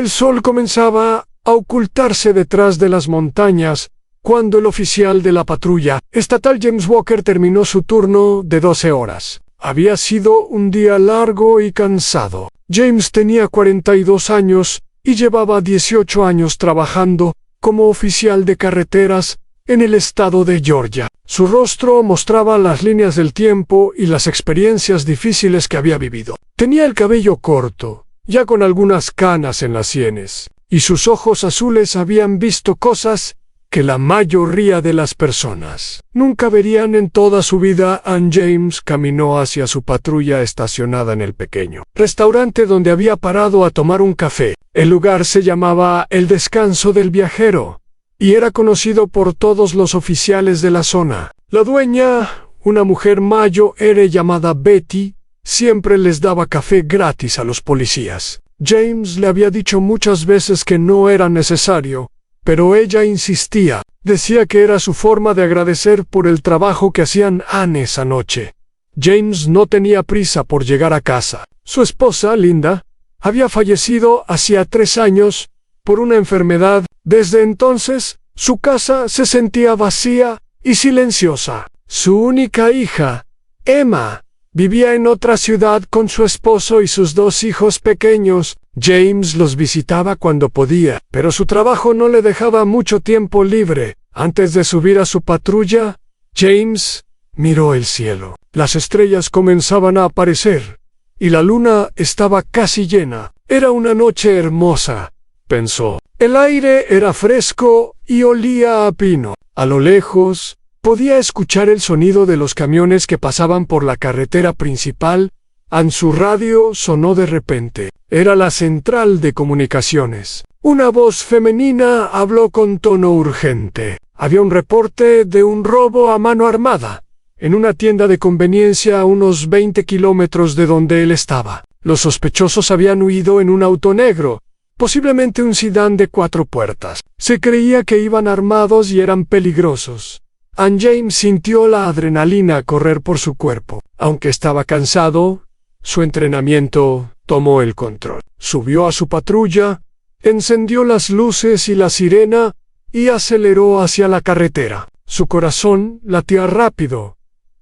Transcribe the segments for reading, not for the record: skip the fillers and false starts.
El sol comenzaba a ocultarse detrás de las montañas cuando el oficial de la patrulla estatal James Walker terminó su turno de 12 horas. Había sido un día largo y cansado. James tenía 42 años y llevaba 18 años trabajando como oficial de carreteras en el estado de Georgia. Su rostro mostraba las líneas del tiempo y las experiencias difíciles que había vivido. Tenía el cabello corto, ya con algunas canas en las sienes, y sus ojos azules habían visto cosas que la mayoría de las personas nunca verían en toda su vida. James caminó hacia su patrulla estacionada en el pequeño restaurante donde había parado a tomar un café. El lugar se llamaba El Descanso del Viajero y era conocido por todos los oficiales de la zona. La dueña, una mujer mayor llamada Betty, siempre les daba café gratis a los policías. James le había dicho muchas veces que no era necesario, pero ella insistía. Decía que era su forma de agradecer por el trabajo que hacían esa noche. James no tenía prisa por llegar a casa. Su esposa, Linda, había fallecido hacía 3 años por una enfermedad. Desde entonces, su casa se sentía vacía y silenciosa. Su única hija, Emma, vivía en otra ciudad con su esposo y sus 2 hijos pequeños. James los visitaba cuando podía, pero su trabajo no le dejaba mucho tiempo libre. Antes de subir a su patrulla, James miró el cielo. Las estrellas comenzaban a aparecer, y la luna estaba casi llena. Era una noche hermosa, pensó. El aire era fresco y olía a pino. A lo lejos, podía escuchar el sonido de los camiones que pasaban por la carretera principal. En su radio sonó de repente. Era la central de comunicaciones. Una voz femenina habló con tono urgente. Había un reporte de un robo a mano armada en una tienda de conveniencia a unos 20 kilómetros de donde él estaba. Los sospechosos habían huido en un auto negro, posiblemente un sedán de 4 puertas. Se creía que iban armados y eran peligrosos. James sintió la adrenalina correr por su cuerpo. Aunque estaba cansado, su entrenamiento tomó el control. Subió a su patrulla, encendió las luces y la sirena y aceleró hacia la carretera. Su corazón latía rápido,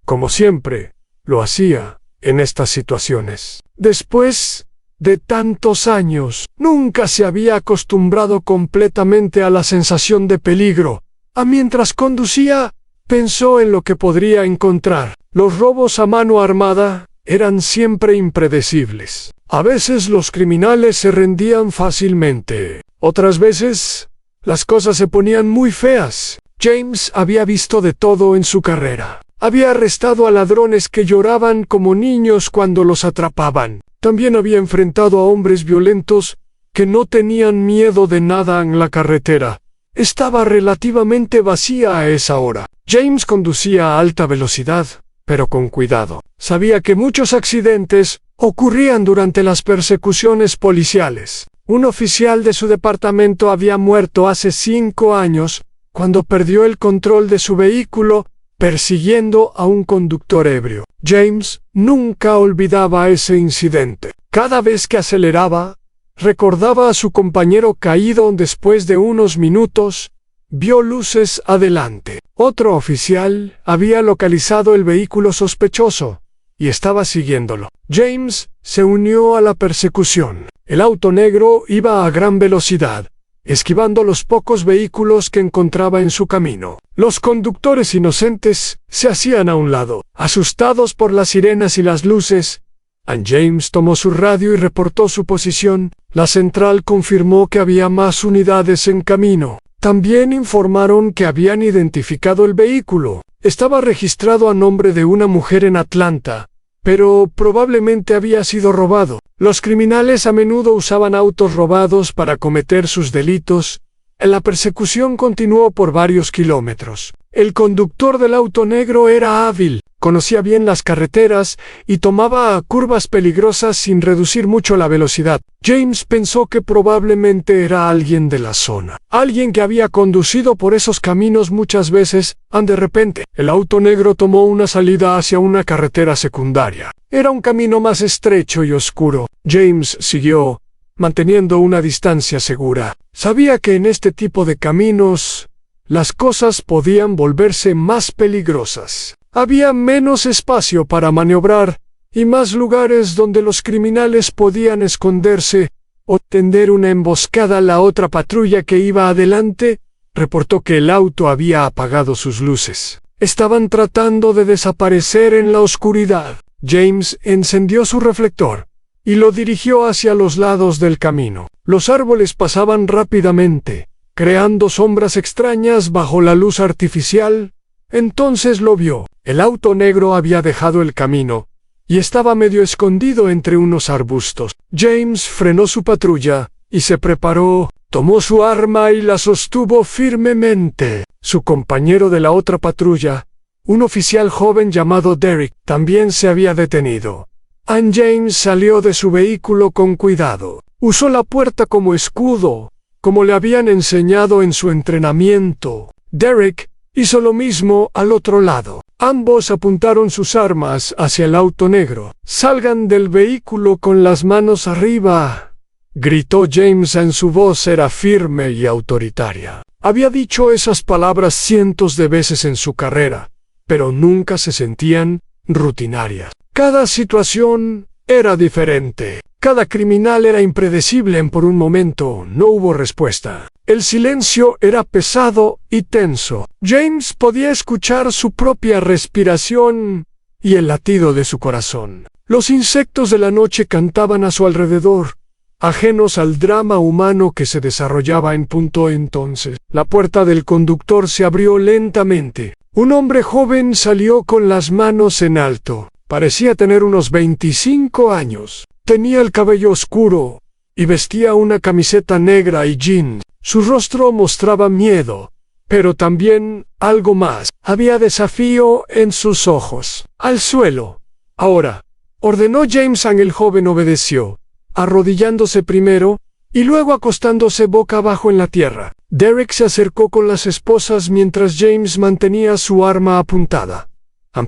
como siempre lo hacía en estas situaciones. Después de tantos años, nunca se había acostumbrado completamente a la sensación de peligro. Mientras conducía, pensó en lo que podría encontrar. Los robos a mano armada eran siempre impredecibles. A veces los criminales se rendían fácilmente. Otras veces, las cosas se ponían muy feas. James había visto de todo en su carrera. Había arrestado a ladrones que lloraban como niños cuando los atrapaban. También había enfrentado a hombres violentos que no tenían miedo de nada en la carretera. Estaba relativamente vacía a esa hora. James conducía a alta velocidad, pero con cuidado. Sabía que muchos accidentes ocurrían durante las persecuciones policiales. Un oficial de su departamento había muerto hace 5 años cuando perdió el control de su vehículo persiguiendo a un conductor ebrio. James nunca olvidaba ese incidente. Cada vez que aceleraba, recordaba a su compañero caído. Después de unos minutos, vio luces adelante. Otro oficial había localizado el vehículo sospechoso y estaba siguiéndolo. James se unió a la persecución. El auto negro iba a gran velocidad, esquivando los pocos vehículos que encontraba en su camino. Los conductores inocentes se hacían a un lado, asustados por las sirenas y las luces. James tomó su radio y reportó su posición. La central confirmó que había más unidades en camino. También informaron que habían identificado el vehículo. Estaba registrado a nombre de una mujer en Atlanta, pero probablemente había sido robado. Los criminales a menudo usaban autos robados para cometer sus delitos. La persecución continuó por varios kilómetros. El conductor del auto negro era hábil, conocía bien las carreteras y tomaba curvas peligrosas sin reducir mucho la velocidad. James pensó que probablemente era alguien de la zona, alguien que había conducido por esos caminos muchas veces. De repente, el auto negro tomó una salida hacia una carretera secundaria. Era un camino más estrecho y oscuro. James siguió, manteniendo una distancia segura. Sabía que en este tipo de caminos, las cosas podían volverse más peligrosas. Había menos espacio para maniobrar y más lugares donde los criminales podían esconderse o tender una emboscada. La otra patrulla que iba adelante reportó que el auto había apagado sus luces. Estaban tratando de desaparecer en la oscuridad. James encendió su reflector y lo dirigió hacia los lados del camino. Los árboles pasaban rápidamente, creando sombras extrañas bajo la luz artificial. Entonces lo vio. El auto negro había dejado el camino y estaba medio escondido entre unos arbustos. James frenó su patrulla y se preparó. Tomó su arma y la sostuvo firmemente. Su compañero de la otra patrulla, un oficial joven llamado Derek, también se había detenido. James salió de su vehículo con cuidado. Usó la puerta como escudo, como le habían enseñado en su entrenamiento. Derek hizo lo mismo al otro lado. Ambos apuntaron sus armas hacia el auto negro. «Salgan del vehículo con las manos arriba», gritó James. En su voz era firme y autoritaria. Había dicho esas palabras cientos de veces en su carrera, pero nunca se sentían rutinarias. Cada situación era diferente. Cada criminal era impredecible. Por un momento no hubo respuesta. El silencio era pesado y tenso. James podía escuchar su propia respiración y el latido de su corazón. Los insectos de la noche cantaban a su alrededor, ajenos al drama humano que se desarrollaba en punto. Entonces, la puerta del conductor se abrió lentamente. Un hombre joven salió con las manos en alto. Parecía tener unos 25 años. Tenía el cabello oscuro y vestía una camiseta negra y jeans. Su rostro mostraba miedo, pero también algo más. Había desafío en sus ojos. «Al suelo. Ahora», ordenó James. El joven obedeció, arrodillándose primero y luego acostándose boca abajo en la tierra. Derek se acercó con las esposas mientras James mantenía su arma apuntada.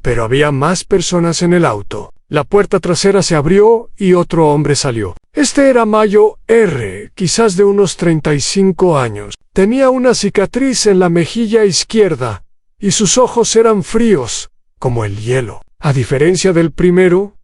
Pero había más personas en el auto. La puerta trasera se abrió y otro hombre salió. Este era Mayo R., quizás de unos 35 años. Tenía una cicatriz en la mejilla izquierda y sus ojos eran fríos, como el hielo. A diferencia del primero,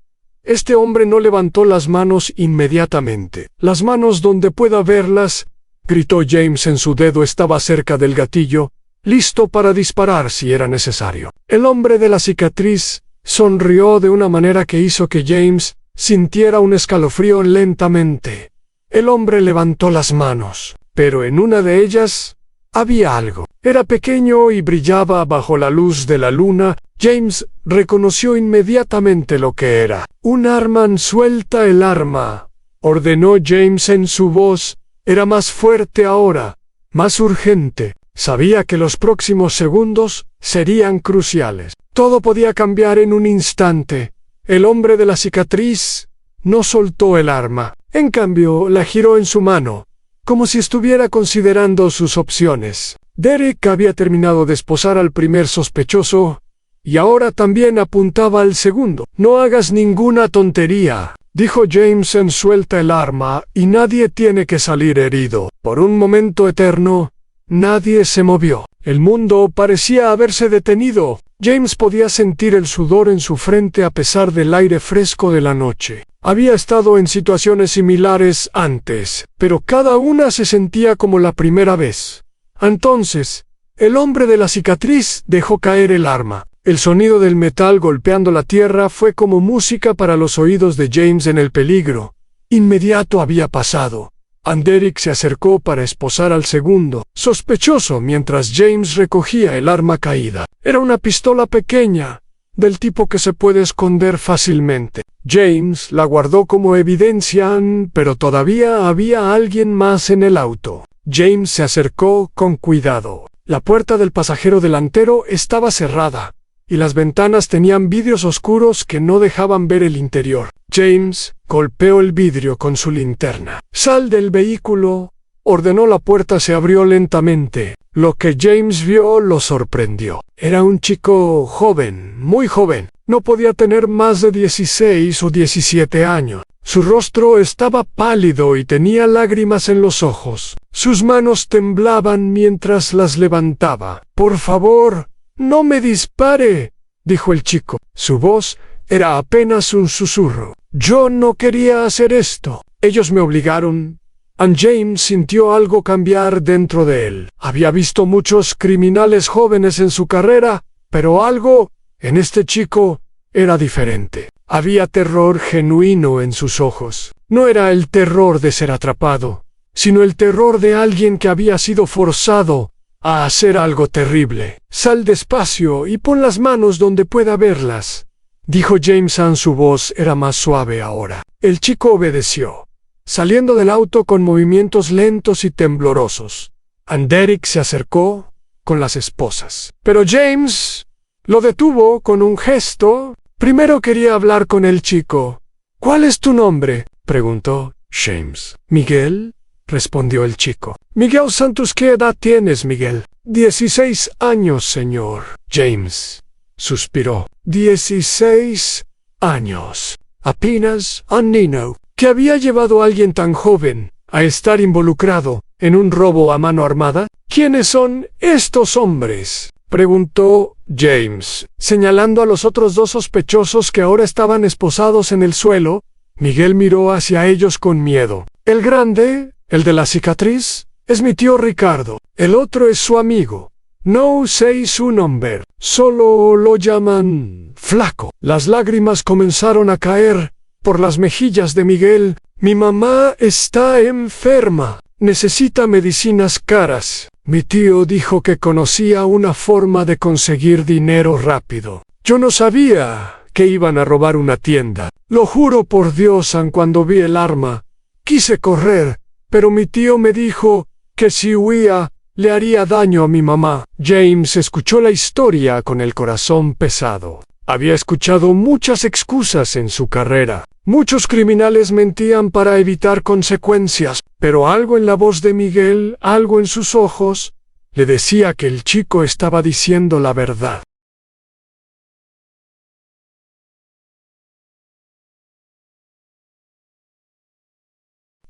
este hombre no levantó las manos inmediatamente. «Las manos donde pueda verlas», gritó James. Su dedo estaba cerca del gatillo, listo para disparar si era necesario. El hombre de la cicatriz sonrió de una manera que hizo que James sintiera un escalofrío lentamente. El hombre levantó las manos, pero en una de ellas había algo. Era pequeño y brillaba bajo la luz de la luna. James reconoció inmediatamente lo que era. «Un arma. Suelta el arma», ordenó James. En su voz era más fuerte ahora, más urgente. Sabía que los próximos segundos serían cruciales. Todo podía cambiar en un instante. El hombre de la cicatriz no soltó el arma. En cambio, la giró en su mano, como si estuviera considerando sus opciones. Derek había terminado de esposar al primer sospechoso y ahora también apuntaba al segundo. «No hagas ninguna tontería», dijo James. «Suelta el arma y nadie tiene que salir herido». Por un momento eterno, nadie se movió. El mundo parecía haberse detenido. James podía sentir el sudor en su frente a pesar del aire fresco de la noche. Había estado en situaciones similares antes, pero cada una se sentía como la primera vez. Entonces, el hombre de la cicatriz dejó caer el arma. El sonido del metal golpeando la tierra fue como música para los oídos de James. El peligro inmediato había pasado. Derek se acercó para esposar al segundo sospechoso mientras James recogía el arma caída. Era una pistola pequeña, del tipo que se puede esconder fácilmente. James la guardó como evidencia, pero todavía había alguien más en el auto. James se acercó con cuidado. La puerta del pasajero delantero estaba cerrada, y las ventanas tenían vidrios oscuros que no dejaban ver el interior. James golpeó el vidrio con su linterna. «Sal del vehículo», ordenó. La puerta se abrió lentamente. Lo que James vio lo sorprendió. Era un chico joven, muy joven. No podía tener más de 16 o 17 años. Su rostro estaba pálido y tenía lágrimas en los ojos. Sus manos temblaban mientras las levantaba. «Por favor, no me dispare», dijo el chico. Su voz era apenas un susurro. «Yo no quería hacer esto. Ellos me obligaron». James sintió algo cambiar dentro de él. Había visto muchos criminales jóvenes en su carrera, pero algo en este chico era diferente. Había terror genuino en sus ojos. No era el terror de ser atrapado, sino el terror de alguien que había sido forzado a hacer algo terrible. «Sal despacio y pon las manos donde pueda verlas», dijo Jameson. Su voz era más suave ahora. El chico obedeció, saliendo del auto con movimientos lentos y temblorosos. Derek se acercó con las esposas, pero James lo detuvo con un gesto. Primero quería hablar con el chico. «¿Cuál es tu nombre?», preguntó James. «Miguel», respondió el chico. «Miguel Santos, ¿qué edad tienes, Miguel?» «16 años, señor». James suspiró. 16 años. Apenas un niño. ¿Qué había llevado a alguien tan joven a estar involucrado en un robo a mano armada? «¿Quiénes son estos hombres?», preguntó James, señalando a los otros dos sospechosos que ahora estaban esposados en el suelo. Miguel miró hacia ellos con miedo. «El grande, el de la cicatriz, es mi tío Ricardo. El otro es su amigo. No sé su nombre. Solo lo llaman Flaco». Las lágrimas comenzaron a caer por las mejillas de Miguel. «Mi mamá está enferma. Necesita medicinas caras. Mi tío dijo que conocía una forma de conseguir dinero rápido. Yo no sabía que iban a robar una tienda. Lo juro por Dios, cuando vi el arma, quise correr, pero mi tío me dijo que si huía, le haría daño a mi mamá». James escuchó la historia con el corazón pesado. Había escuchado muchas excusas en su carrera. Muchos criminales mentían para evitar consecuencias, pero algo en la voz de Miguel, algo en sus ojos, le decía que el chico estaba diciendo la verdad.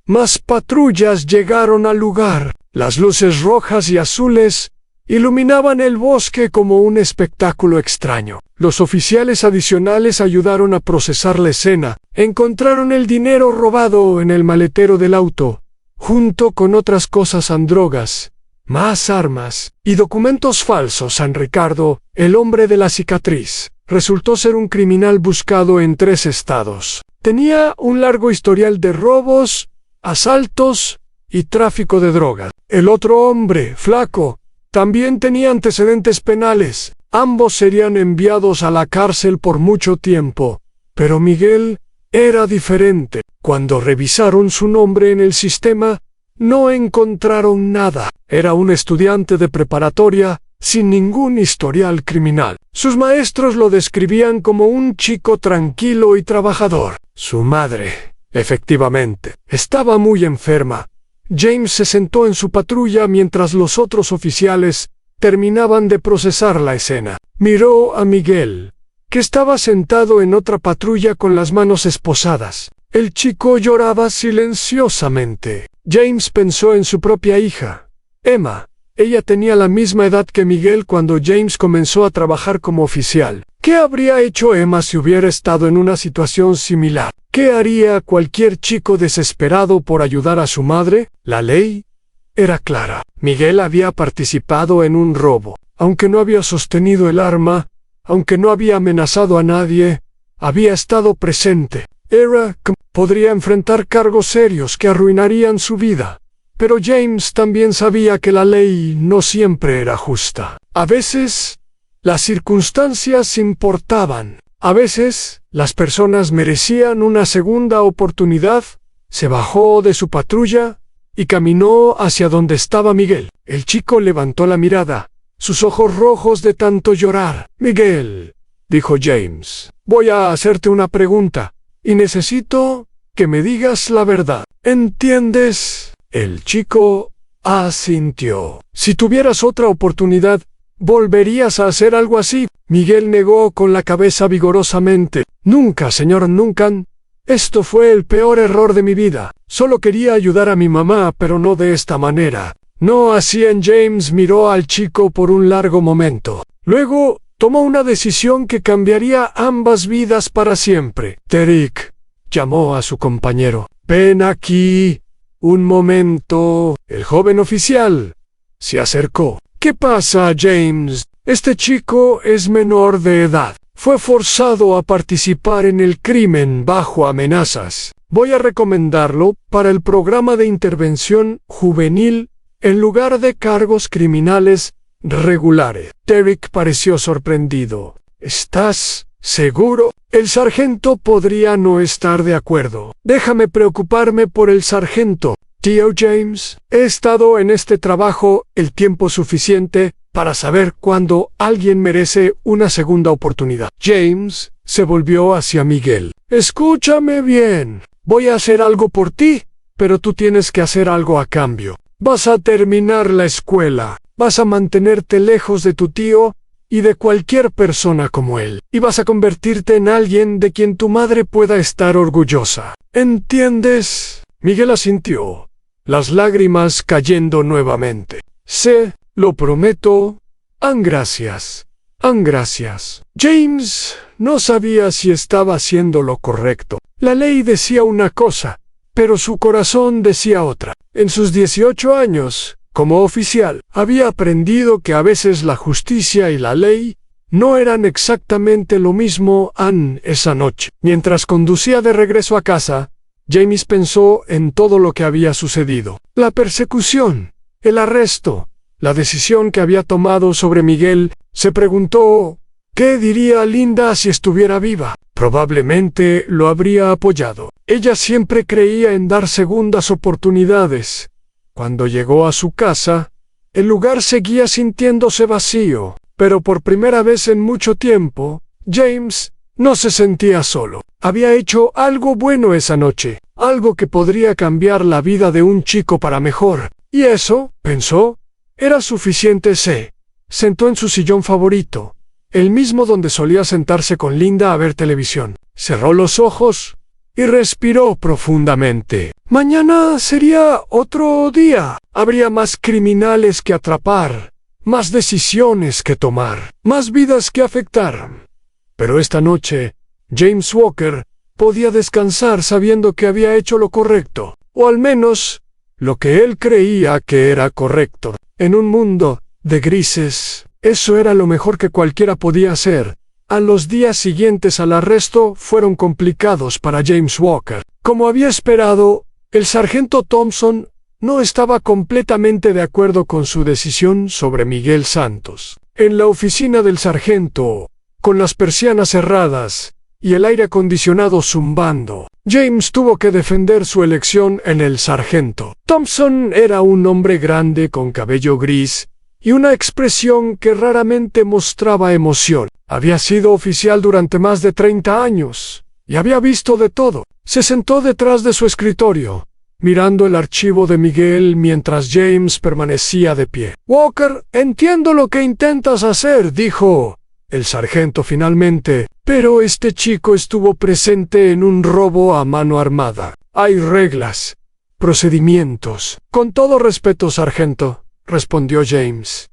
Más patrullas llegaron al lugar. Las luces rojas y azules iluminaban el bosque como un espectáculo extraño. Los oficiales adicionales ayudaron a procesar la escena. Encontraron el dinero robado en el maletero del auto, junto con otras cosas, drogas, más armas y documentos falsos. Ricardo, el hombre de la cicatriz, resultó ser un criminal buscado en 3 estados. Tenía un largo historial de robos, asaltos y tráfico de drogas. El otro hombre, Flaco, también tenía antecedentes penales. Ambos serían enviados a la cárcel por mucho tiempo, pero Miguel era diferente. Cuando revisaron su nombre en el sistema, no encontraron nada. Era un estudiante de preparatoria sin ningún historial criminal. Sus maestros lo describían como un chico tranquilo y trabajador. Su madre, efectivamente, estaba muy enferma. James se sentó en su patrulla mientras los otros oficiales terminaban de procesar la escena. Miró a Miguel, que estaba sentado en otra patrulla con las manos esposadas. El chico lloraba silenciosamente. James pensó en su propia hija, Emma. Ella tenía la misma edad que Miguel cuando James comenzó a trabajar como oficial. ¿Qué habría hecho Emma si hubiera estado en una situación similar? ¿Qué haría cualquier chico desesperado por ayudar a su madre? La ley era clara. Miguel había participado en un robo. Aunque no había sostenido el arma, aunque no había amenazado a nadie, había estado presente. Podría enfrentar cargos serios que arruinarían su vida. Pero James también sabía que la ley no siempre era justa. A veces, las circunstancias importaban. A veces, las personas merecían una segunda oportunidad. Se bajó de su patrulla y caminó hacia donde estaba Miguel. El chico levantó la mirada, sus ojos rojos de tanto llorar. «Miguel», dijo James, «voy a hacerte una pregunta, y necesito que me digas la verdad. ¿Entiendes?» El chico asintió. «Si tuvieras otra oportunidad, ¿volverías a hacer algo así?» Miguel negó con la cabeza vigorosamente. «Nunca, señor, nunca. Esto fue el peor error de mi vida. Solo quería ayudar a mi mamá, pero no de esta manera. No así en James miró al chico por un largo momento. Luego, tomó una decisión que cambiaría ambas vidas para siempre. Derek, llamó a su compañero. Ven aquí. Un momento. El joven oficial se acercó. ¿Qué pasa, James? Este chico es menor de edad. Fue forzado a participar en el crimen bajo amenazas. Voy a recomendarlo para el programa de intervención juvenil en lugar de cargos criminales regulares. Derek pareció sorprendido. ¿Estás seguro? El sargento podría no estar de acuerdo. Déjame preocuparme por el sargento. Tío James, he estado en este trabajo el tiempo suficiente para saber cuándo alguien merece una segunda oportunidad. James se volvió hacia Miguel. Escúchame bien. Voy a hacer algo por ti, pero tú tienes que hacer algo a cambio. Vas a terminar la escuela. Vas a mantenerte lejos de tu tío y de cualquier persona como él. Y vas a convertirte en alguien de quien tu madre pueda estar orgullosa. ¿Entiendes? Miguel asintió, las lágrimas cayendo nuevamente. Sé, lo prometo. Gracias. Gracias. James no sabía si estaba haciendo lo correcto. La ley decía una cosa, pero su corazón decía otra. En sus 18 años, como oficial, había aprendido que a veces la justicia y la ley no eran exactamente lo mismo. Esa noche, mientras conducía de regreso a casa, James pensó en todo lo que había sucedido. La persecución, el arresto, la decisión que había tomado sobre Miguel. Se preguntó, ¿qué diría Linda si estuviera viva? Probablemente lo habría apoyado. Ella siempre creía en dar segundas oportunidades. Cuando llegó a su casa, el lugar seguía sintiéndose vacío, pero por primera vez en mucho tiempo, James no se sentía solo. Había hecho algo bueno esa noche, algo que podría cambiar la vida de un chico para mejor. Y eso, pensó, era suficiente. Se sentó en su sillón favorito, el mismo donde solía sentarse con Linda a ver televisión. Cerró los ojos y respiró profundamente. Mañana sería otro día. Habría más criminales que atrapar, más decisiones que tomar, más vidas que afectar. Pero esta noche, James Walker podía descansar sabiendo que había hecho lo correcto, o al menos lo que él creía que era correcto. En un mundo de grises, eso era lo mejor que cualquiera podía hacer. Los días siguientes al arresto fueron complicados para James Walker. Como había esperado, el sargento Thompson no estaba completamente de acuerdo con su decisión sobre Miguel Santos. En la oficina del sargento, con las persianas cerradas y el aire acondicionado zumbando, James tuvo que defender su elección en el sargento. Thompson era un hombre grande con cabello gris y una expresión que raramente mostraba emoción. Había sido oficial durante más de 30 años y había visto de todo. Se sentó detrás de su escritorio, mirando el archivo de Miguel mientras James permanecía de pie. Walker, entiendo lo que intentas hacer, dijo el sargento finalmente, pero este chico estuvo presente en un robo a mano armada. Hay reglas, procedimientos. Con todo respeto, sargento, respondió James.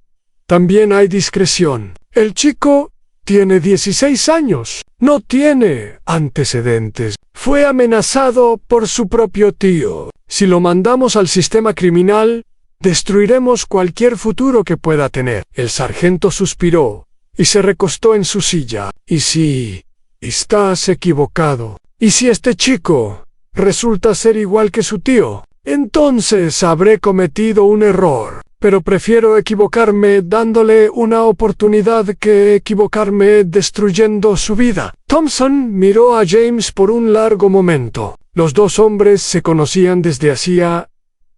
También hay discreción. El chico tiene 16 años. No tiene antecedentes. Fue amenazado por su propio tío. Si lo mandamos al sistema criminal, destruiremos cualquier futuro que pueda tener. El sargento suspiró y se recostó en su silla. ¿Y si estás equivocado? ¿Y si este chico resulta ser igual que su tío? Entonces habré cometido un error. Pero prefiero equivocarme dándole una oportunidad que equivocarme destruyendo su vida. Thompson miró a James por un largo momento. Los dos hombres se conocían desde hacía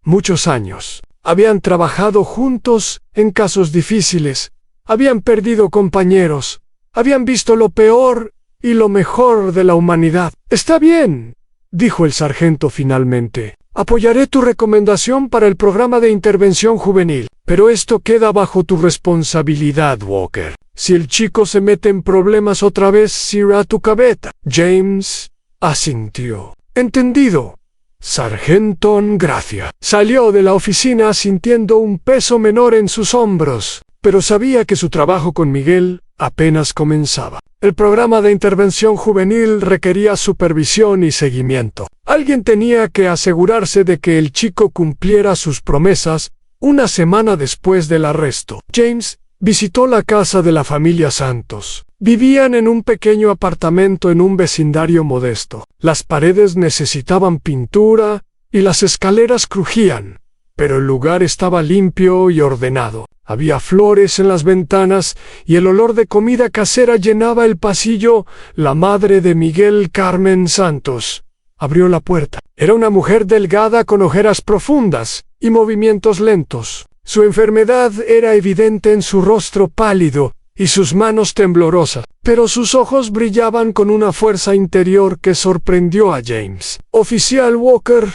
muchos años. Habían trabajado juntos en casos difíciles. Habían perdido compañeros. Habían visto lo peor y lo mejor de la humanidad. Está bien, dijo el sargento finalmente. Apoyaré tu recomendación para el programa de intervención juvenil, pero esto queda bajo tu responsabilidad, Walker. Si el chico se mete en problemas otra vez, irá a tu cabeza. James asintió. Entendido. Sargento, gracias. Salió de la oficina sintiendo un peso menor en sus hombros, pero sabía que su trabajo con Miguel apenas comenzaba. El programa de intervención juvenil requería supervisión y seguimiento. Alguien tenía que asegurarse de que el chico cumpliera sus promesas una semana después del arresto. James visitó la casa de la familia Santos. Vivían en un pequeño apartamento en un vecindario modesto. Las paredes necesitaban pintura y las escaleras crujían, pero el lugar estaba limpio y ordenado. Había flores en las ventanas y el olor de comida casera llenaba el pasillo. La madre de Miguel, Carmen Santos, abrió la puerta. Era una mujer delgada con ojeras profundas y movimientos lentos. Su enfermedad era evidente en su rostro pálido y sus manos temblorosas, pero sus ojos brillaban con una fuerza interior que sorprendió a James. «Oficial Walker»,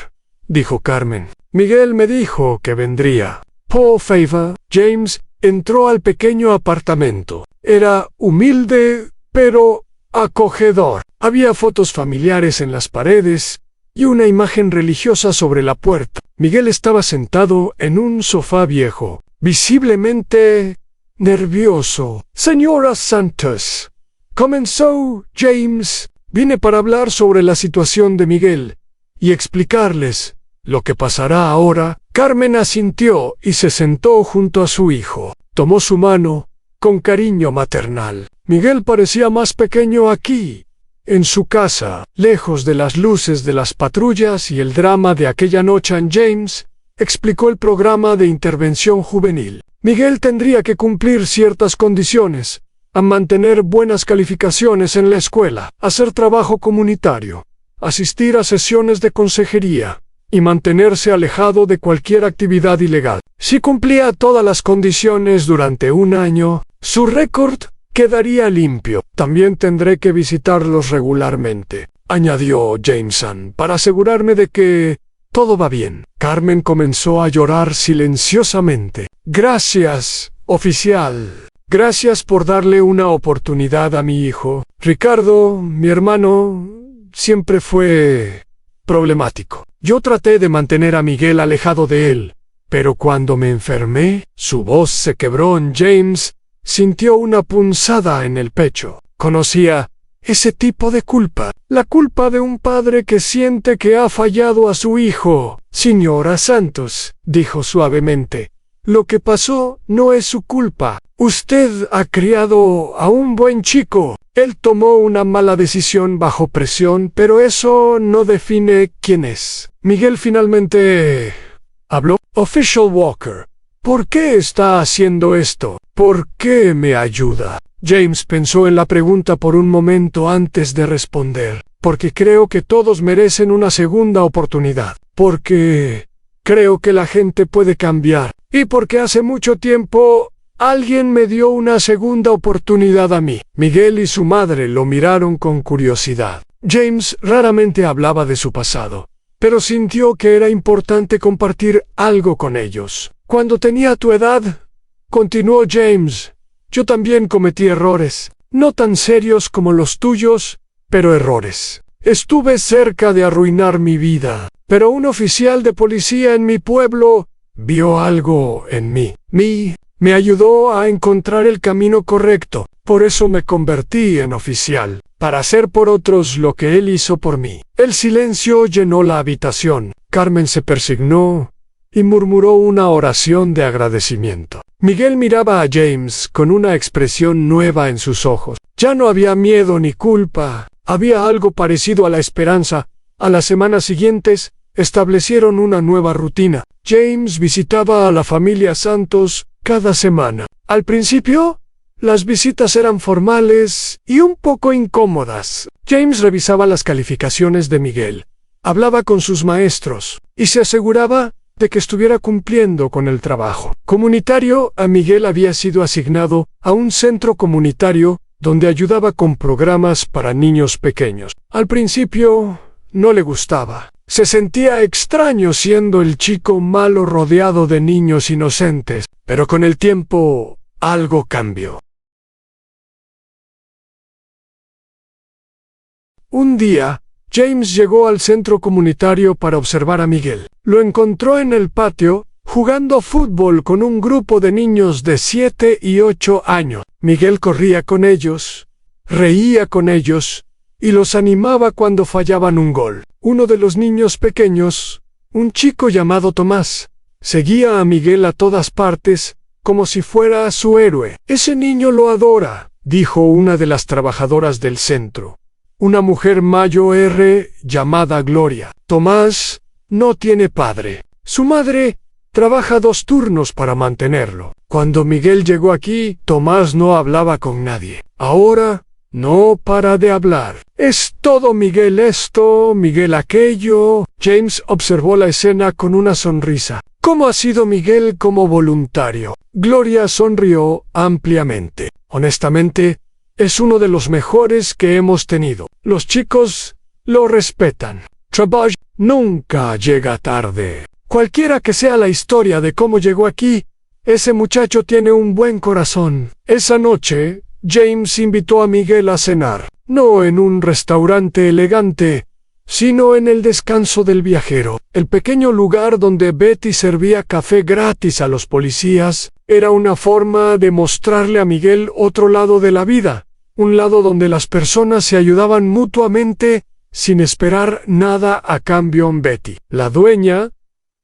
dijo Carmen, «Miguel me dijo que vendría». Por favor. James entró al pequeño apartamento. Era humilde, pero acogedor. Había fotos familiares en las paredes y una imagen religiosa sobre la puerta. Miguel estaba sentado en un sofá viejo, visiblemente nervioso. «Señora Santos», comenzó James, «vine para hablar sobre la situación de Miguel y explicarles lo que pasará ahora». Carmen asintió y se sentó junto a su hijo. Tomó su mano con cariño maternal. Miguel parecía más pequeño aquí, en su casa, lejos de las luces de las patrullas y el drama de aquella noche. James explicó el programa de intervención juvenil. Miguel tendría que cumplir ciertas condiciones, a mantener buenas calificaciones en la escuela, hacer trabajo comunitario, asistir a sesiones de consejería y mantenerse alejado de cualquier actividad ilegal. Si cumplía todas las condiciones durante un año, su récord quedaría limpio. También tendré que visitarlos regularmente, añadió Jameson, para asegurarme de que todo va bien. Carmen comenzó a llorar silenciosamente. «Gracias, oficial. Gracias por darle una oportunidad a mi hijo. Ricardo, mi hermano, siempre fue problemático. Yo traté de mantener a Miguel alejado de él, pero cuando me enfermé, su voz se quebró. James sintió una punzada en el pecho. Conocía ese tipo de culpa, la culpa de un padre que siente que ha fallado a su hijo. «Señora Santos», dijo suavemente, «lo que pasó no es su culpa. Usted ha criado a un buen chico. Él tomó una mala decisión bajo presión, pero eso no define quién es». Miguel finalmente habló. «Official Walker, ¿por qué está haciendo esto? ¿Por qué me ayuda?» James pensó en la pregunta por un momento antes de responder. «Porque creo que todos merecen una segunda oportunidad. Porque creo que la gente puede cambiar. Y porque hace mucho tiempo alguien me dio una segunda oportunidad a mí». Miguel y su madre lo miraron con curiosidad. James raramente hablaba de su pasado, pero sintió que era importante compartir algo con ellos. «Cuando tenía tu edad», continuó James, «yo también cometí errores, no tan serios como los tuyos, pero errores. Estuve cerca de arruinar mi vida, pero un oficial de policía en mi pueblo vio algo en mí. Me ayudó a encontrar el camino correcto. Por eso me convertí en oficial, para hacer por otros lo que él hizo por mí». El silencio llenó la habitación. Carmen se persignó y murmuró una oración de agradecimiento. Miguel miraba a James con una expresión nueva en sus ojos. Ya no había miedo ni culpa. Había algo parecido a la esperanza. A las semanas siguientes, establecieron una nueva rutina. James visitaba a la familia Santos cada semana. Al principio, las visitas eran formales y un poco incómodas. James revisaba las calificaciones de Miguel, hablaba con sus maestros y se aseguraba de que estuviera cumpliendo con el trabajo comunitario. A Miguel había sido asignado a un centro comunitario donde ayudaba con programas para niños pequeños. Al principio no le gustaba. Se sentía extraño siendo el chico malo rodeado de niños inocentes, pero con el tiempo algo cambió. Un día, James llegó al centro comunitario para observar a Miguel. Lo encontró en el patio, jugando fútbol con un grupo de niños de 7 y 8 años. Miguel corría con ellos, reía con ellos, y los animaba cuando fallaban un gol. Uno de los niños pequeños, un chico llamado Tomás, seguía a Miguel a todas partes, como si fuera su héroe. «Ese niño lo adora», dijo una de las trabajadoras del centro. Una mujer mayor llamada Gloria. «Tomás no tiene padre. Su madre trabaja 2 turnos para mantenerlo. Cuando Miguel llegó aquí, Tomás no hablaba con nadie. Ahora no para de hablar. Es todo Miguel esto, Miguel aquello». James observó la escena con una sonrisa. «¿Cómo ha sido Miguel como voluntario?» Gloria sonrió ampliamente. «Honestamente, es uno de los mejores que hemos tenido. Los chicos lo respetan. Trabaja, nunca llega tarde. Cualquiera que sea la historia de cómo llegó aquí, ese muchacho tiene un buen corazón». Esa noche, James invitó a Miguel a cenar, no en un restaurante elegante, sino en el descanso del viajero. El pequeño lugar donde Betty servía café gratis a los policías era una forma de mostrarle a Miguel otro lado de la vida, un lado donde las personas se ayudaban mutuamente sin esperar nada a cambio. Betty, la dueña,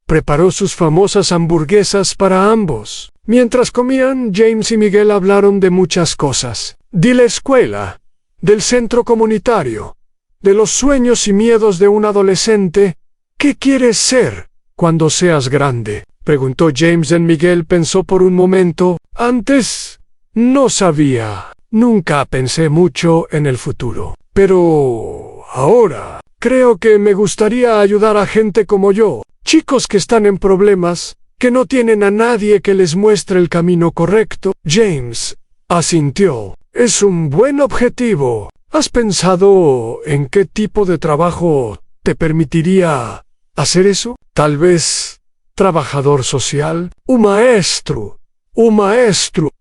preparó sus famosas hamburguesas para ambos. Mientras comían, James y Miguel hablaron de muchas cosas. De la escuela, del centro comunitario, de los sueños y miedos de un adolescente. «¿Qué quieres ser cuando seas grande?», preguntó James. Miguel pensó por un momento. «Antes no sabía. Nunca pensé mucho en el futuro. Pero ahora creo que me gustaría ayudar a gente como yo. Chicos que están en problemas, que no tienen a nadie que les muestre el camino correcto». James asintió. «Es un buen objetivo. ¿Has pensado en qué tipo de trabajo te permitiría hacer eso? Tal vez trabajador social, un maestro».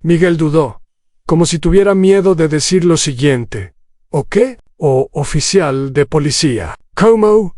Miguel dudó, como si tuviera miedo de decir lo siguiente. «¿O qué?» «O oficial de policía». «¿Cómo?»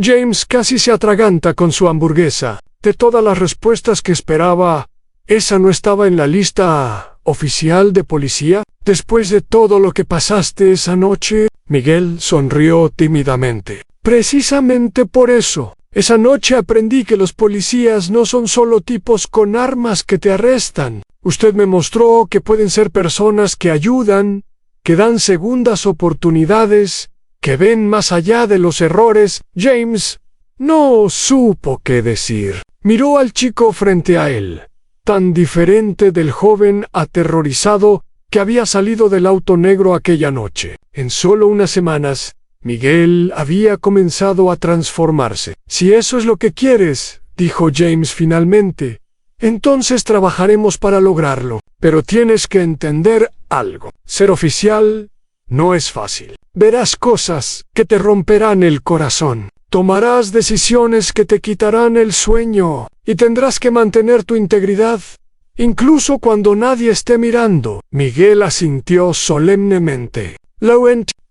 James casi se atraganta con su hamburguesa. De todas las respuestas que esperaba, esa no estaba en la lista. «¿Oficial de policía? Después de todo lo que pasaste esa noche». Miguel sonrió tímidamente. «Precisamente por eso. Esa noche aprendí que los policías no son solo tipos con armas que te arrestan. Usted me mostró que pueden ser personas que ayudan, que dan segundas oportunidades, que ven más allá de los errores». James no supo qué decir. Miró al chico frente a él, tan diferente del joven aterrorizado que había salido del auto negro aquella noche. En solo unas semanas, Miguel había comenzado a transformarse. «Si eso es lo que quieres», dijo James finalmente, «entonces trabajaremos para lograrlo. Pero tienes que entender algo. Ser oficial no es fácil. Verás cosas que te romperán el corazón. Tomarás decisiones que te quitarán el sueño, y tendrás que mantener tu integridad, incluso cuando nadie esté mirando». Miguel asintió solemnemente.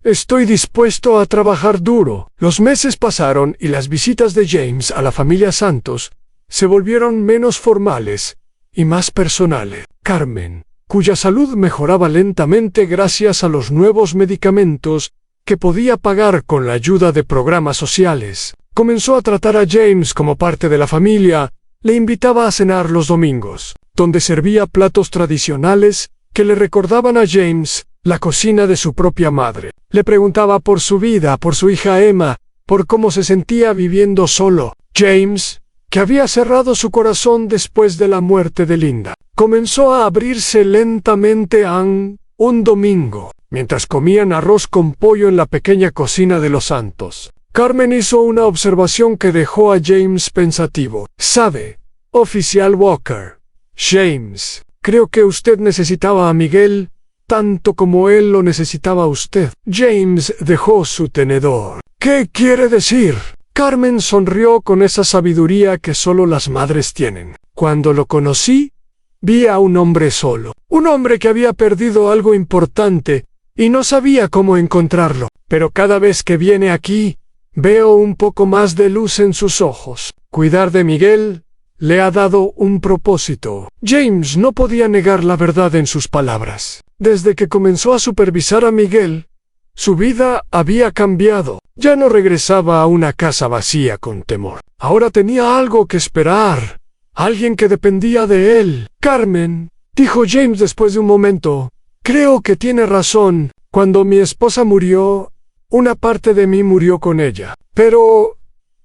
«Estoy dispuesto a trabajar duro». Los meses pasaron y las visitas de James a la familia Santos se volvieron menos formales y más personales. Carmen, cuya salud mejoraba lentamente gracias a los nuevos medicamentos que podía pagar con la ayuda de programas sociales, comenzó a tratar a James como parte de la familia. Le invitaba a cenar los domingos, donde servía platos tradicionales que le recordaban a James la cocina de su propia madre. Le preguntaba por su vida, por su hija Emma, por cómo se sentía viviendo solo. James, que había cerrado su corazón después de la muerte de Linda, comenzó a abrirse lentamente. Un domingo, mientras comían arroz con pollo en la pequeña cocina de los Santos, Carmen hizo una observación que dejó a James pensativo. «¿Sabe, oficial Walker? James, creo que usted necesitaba a Miguel tanto como él lo necesitaba a usted». James dejó su tenedor. «¿Qué quiere decir?» Carmen sonrió con esa sabiduría que solo las madres tienen. «Cuando lo conocí, vi a un hombre solo, un hombre que había perdido algo importante y no sabía cómo encontrarlo. Pero cada vez que viene aquí, Veo un poco más de luz en sus ojos. Cuidar de Miguel le ha dado un propósito. James no podía negar la verdad en sus palabras. Desde que comenzó a supervisar a Miguel, su vida había cambiado. Ya no regresaba a una casa vacía con temor. Ahora tenía algo que esperar. Alguien que dependía de él. Carmen, dijo James después de un momento, creo que tiene razón. Cuando mi esposa murió, una parte de mí murió con ella. Pero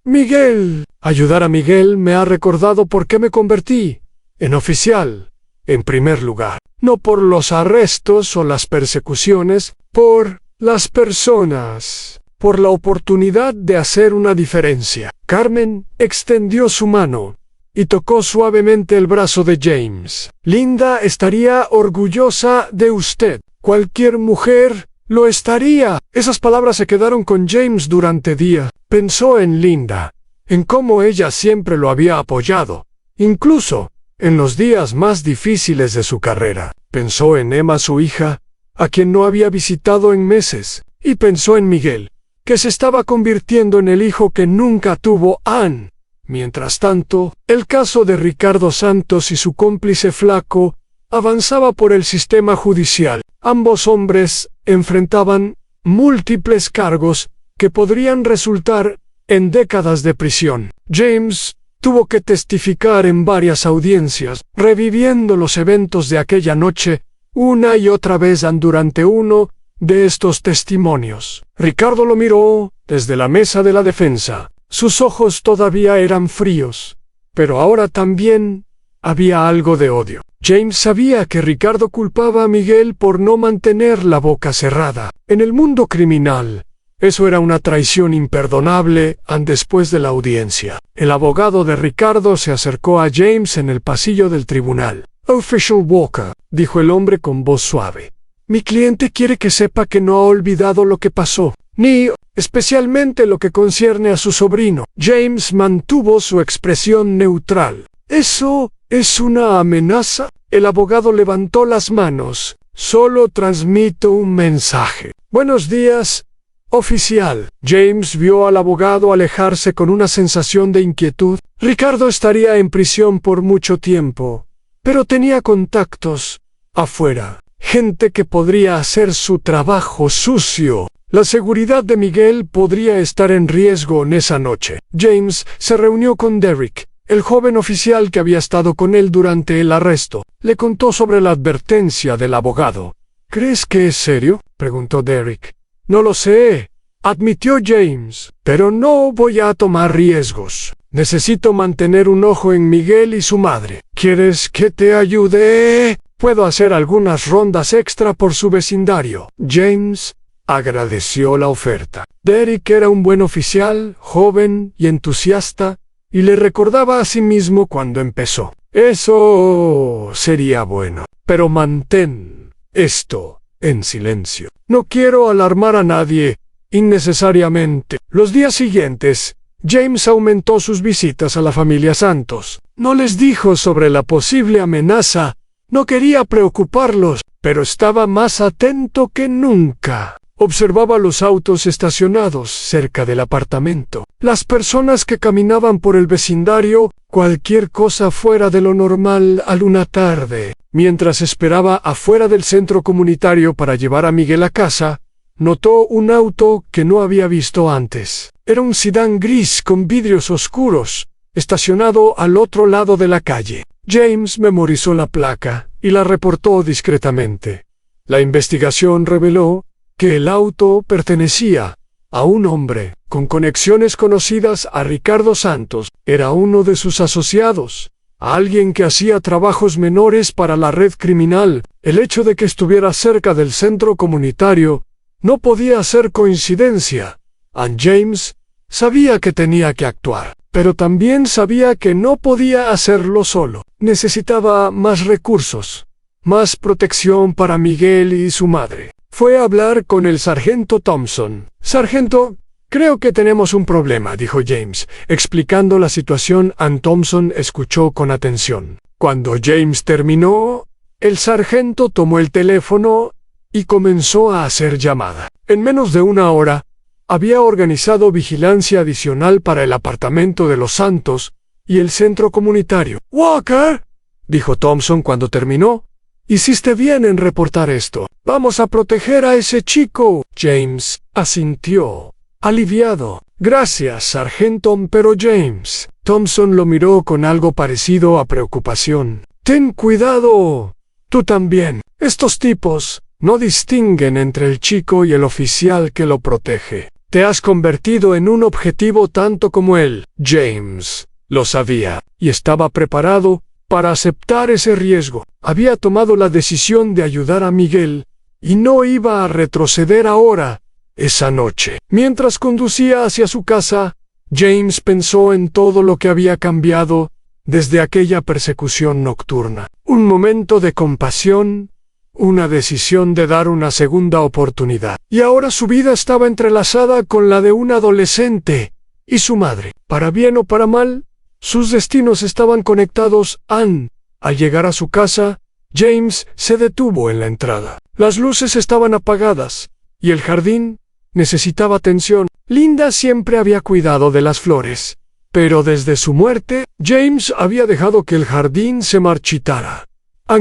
Miguel, ayudar a Miguel me ha recordado por qué me convertí en oficial, en primer lugar. No por los arrestos o las persecuciones, por las personas, por la oportunidad de hacer una diferencia. Carmen extendió su mano y tocó suavemente el brazo de James. Linda estaría orgullosa de usted. Cualquier mujer lo estaría. Esas palabras se quedaron con James durante días. Pensó en Linda, en cómo ella siempre lo había apoyado, incluso en los días más difíciles de su carrera. Pensó en Emma, su hija, a quien no había visitado en meses, y pensó en Miguel, que se estaba convirtiendo en el hijo que nunca tuvo Anne. Mientras tanto, el caso de Ricardo Santos y su cómplice Flaco avanzaba por el sistema judicial. Ambos hombres enfrentaban múltiples cargos que podrían resultar en décadas de prisión. James tuvo que testificar en varias audiencias, reviviendo los eventos de aquella noche una y otra vez durante uno de estos testimonios. Ricardo lo miró desde la mesa de la defensa. Sus ojos todavía eran fríos, pero ahora también había algo de odio. James sabía que Ricardo culpaba a Miguel por no mantener la boca cerrada. En el mundo criminal, eso era una traición imperdonable. Después de la audiencia, el abogado de Ricardo se acercó a James en el pasillo del tribunal. «Official Walker», dijo el hombre con voz suave, «mi cliente quiere que sepa que no ha olvidado lo que pasó, ni especialmente lo que concierne a su sobrino». James mantuvo su expresión neutral. «¿Eso es una amenaza?» El abogado levantó las manos. «Solo transmito un mensaje». «Buenos días, oficial». James vio al abogado alejarse con una sensación de inquietud. Ricardo estaría en prisión por mucho tiempo, pero tenía contactos afuera, gente que podría hacer su trabajo sucio. La seguridad de Miguel podría estar en riesgo en esa noche. James se reunió con Derek, el joven oficial que había estado con él durante el arresto. Le contó sobre la advertencia del abogado. «¿Crees que es serio?», preguntó Derek. «No lo sé», admitió James, «pero no voy a tomar riesgos. Necesito mantener un ojo en Miguel y su madre». «¿Quieres que te ayude? Puedo hacer algunas rondas extra por su vecindario». James agradeció la oferta. Derek era un buen oficial, joven y entusiasta, y le recordaba a sí mismo cuando empezó. «Eso sería bueno, pero mantén esto en silencio. No quiero alarmar a nadie innecesariamente». Los días siguientes, James aumentó sus visitas a la familia Santos. No les dijo sobre la posible amenaza. No quería preocuparlos, pero estaba más atento que nunca. Observaba los autos estacionados cerca del apartamento, las personas que caminaban por el vecindario, cualquier cosa fuera de lo normal a una tarde. Mientras esperaba afuera del centro comunitario para llevar a Miguel a casa, notó un auto que no había visto antes. Era un sedán gris con vidrios oscuros, estacionado al otro lado de la calle. James memorizó la placa y la reportó discretamente. La investigación reveló que el auto pertenecía a un hombre con conexiones conocidas a Ricardo Santos. Era uno de sus asociados, alguien que hacía trabajos menores para la red criminal. El hecho de que estuviera cerca del centro comunitario no podía ser coincidencia. James sabía que tenía que actuar, pero también sabía que no podía hacerlo solo. Necesitaba más recursos, más protección para Miguel y su madre. Fue a hablar con el sargento Thompson. «Sargento, creo que tenemos un problema», dijo James, explicando la situación. Thompson escuchó con atención. Cuando James terminó, el sargento tomó el teléfono y comenzó a hacer llamada. En menos de una hora, había organizado vigilancia adicional para el apartamento de los Santos y el centro comunitario. «Walker», dijo Thompson cuando terminó, «hiciste bien en reportar esto. Vamos a proteger a ese chico». James asintió, aliviado. «Gracias, sargento, pero James». Thompson lo miró con algo parecido a preocupación. «Ten cuidado. Tú también. Estos tipos no distinguen entre el chico y el oficial que lo protege. Te has convertido en un objetivo tanto como él». James lo sabía y estaba preparado para aceptar ese riesgo. Había tomado la decisión de ayudar a Miguel y no iba a retroceder ahora. Esa noche, mientras conducía hacia su casa, James pensó en todo lo que había cambiado desde aquella persecución nocturna. Un momento de compasión, una decisión de dar una segunda oportunidad. Y ahora su vida estaba entrelazada con la de un adolescente y su madre. Para bien o para mal, sus destinos estaban conectados. Al llegar a su casa, James se detuvo en la entrada. Las luces estaban apagadas y el jardín necesitaba atención. Linda siempre había cuidado de las flores, pero desde su muerte, James había dejado que el jardín se marchitara.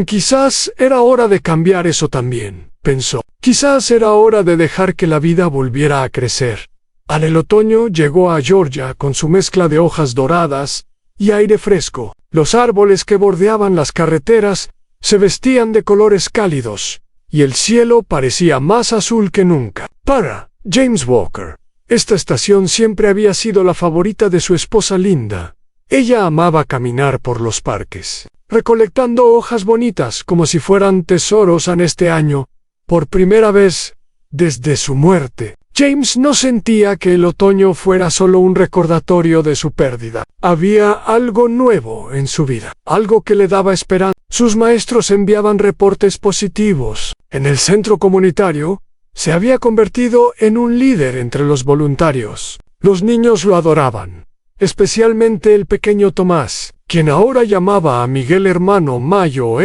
Quizás era hora de cambiar eso también, pensó. Quizás era hora de dejar que la vida volviera a crecer. El otoño llegó a Georgia con su mezcla de hojas doradas y aire fresco. Los árboles que bordeaban las carreteras se vestían de colores cálidos, y el cielo parecía más azul que nunca. Para James Walker, esta estación siempre había sido la favorita de su esposa Linda. Ella amaba caminar por los parques, recolectando hojas bonitas como si fueran tesoros. Este año, por primera vez desde su muerte, James no sentía que el otoño fuera solo un recordatorio de su pérdida. Había algo nuevo en su vida, algo que le daba esperanza. Sus maestros enviaban reportes positivos. En el centro comunitario, se había convertido en un líder entre los voluntarios. Los niños lo adoraban, especialmente el pequeño Tomás, quien ahora llamaba a Miguel hermano Mayo.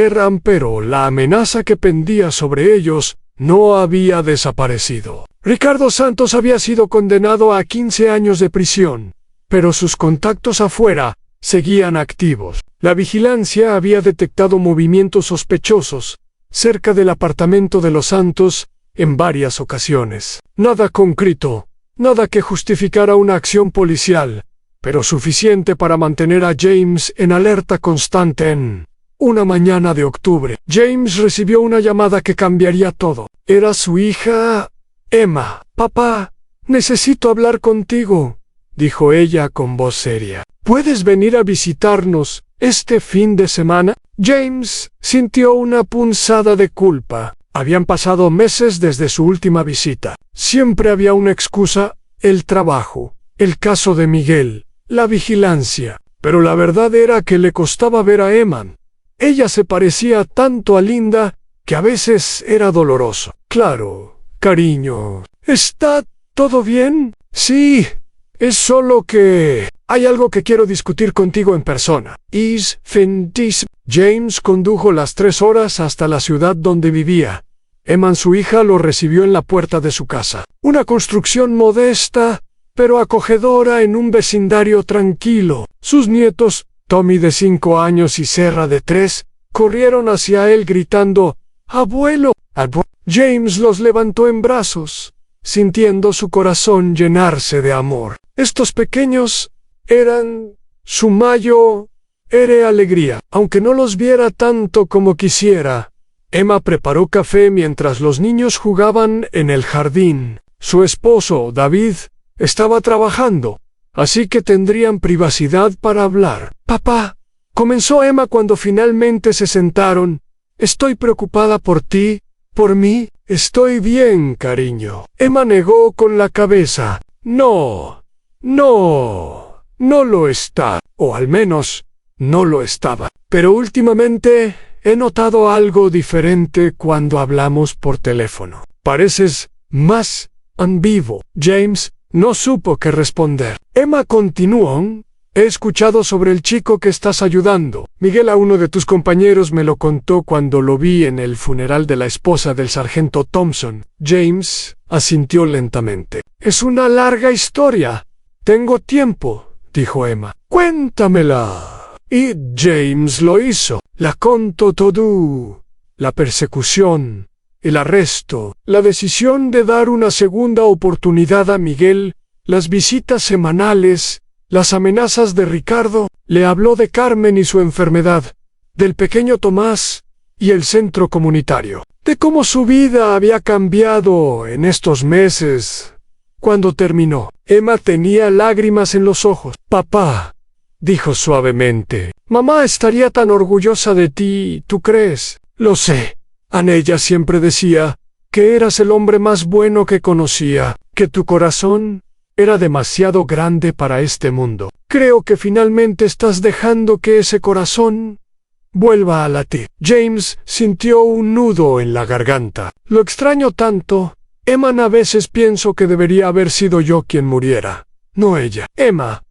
Pero la amenaza que pendía sobre ellos no había desaparecido. Ricardo Santos había sido condenado a 15 años de prisión, pero sus contactos afuera seguían activos. La vigilancia había detectado movimientos sospechosos cerca del apartamento de los Santos en varias ocasiones. Nada concreto, nada que justificara una acción policial, pero suficiente para mantener a James en alerta constante. En una mañana de octubre, James recibió una llamada que cambiaría todo. Era su hija, Emma. «Papá, necesito hablar contigo», dijo ella con voz seria. «¿Puedes venir a visitarnos este fin de semana?» James sintió una punzada de culpa. Habían pasado meses desde su última visita. Siempre había una excusa: el trabajo, el caso de Miguel, la vigilancia. Pero la verdad era que le costaba ver a Emma. Ella se parecía tanto a Linda que a veces era doloroso. «Claro, cariño. ¿Está todo bien?» «Sí, es solo que hay algo que quiero discutir contigo en persona». James condujo las 3 horas hasta la ciudad donde vivía. Emma, su hija, lo recibió en la puerta de su casa. Una construcción modesta, pero acogedora en un vecindario tranquilo. Sus nietos, Tommy de 5 años y Serra de 3, corrieron hacia él gritando: «¡Abuelo! James los levantó en brazos, sintiendo su corazón llenarse de amor. Estos pequeños eran su mayor alegría, aunque no los viera tanto como quisiera. Emma preparó café mientras los niños jugaban en el jardín. Su esposo, David, estaba trabajando, así que tendrían privacidad para hablar. «Papá», comenzó Emma cuando finalmente se sentaron, «estoy preocupada por ti, por mí». «Estoy bien, cariño». Emma negó con la cabeza. No lo está, o al menos no lo estaba. Pero últimamente he notado algo diferente cuando hablamos por teléfono. Pareces más vivo. James no supo qué responder. Emma continuó: He escuchado sobre el chico que estás ayudando. Miguel, a uno de tus compañeros me lo contó cuando lo vi en el funeral de la esposa del sargento Thompson. James asintió lentamente. Es una larga historia. Tengo tiempo, dijo Emma. Cuéntamela. Y James lo hizo. La contó todo. La persecución, el arresto, la decisión de dar una segunda oportunidad a Miguel, las visitas semanales, las amenazas de Ricardo. Le habló de Carmen y su enfermedad, del pequeño Tomás y el centro comunitario, de cómo su vida había cambiado en estos meses. Cuando terminó, Emma tenía lágrimas en los ojos. Papá, dijo suavemente, mamá estaría tan orgullosa de ti, ¿tú crees? Lo sé. Anella siempre decía que eras el hombre más bueno que conocía, que tu corazón era demasiado grande para este mundo. Creo que finalmente estás dejando que ese corazón vuelva a latir. James sintió un nudo en la garganta. Lo extraño tanto. Emma, a veces pienso que debería haber sido yo quien muriera, no ella. Emma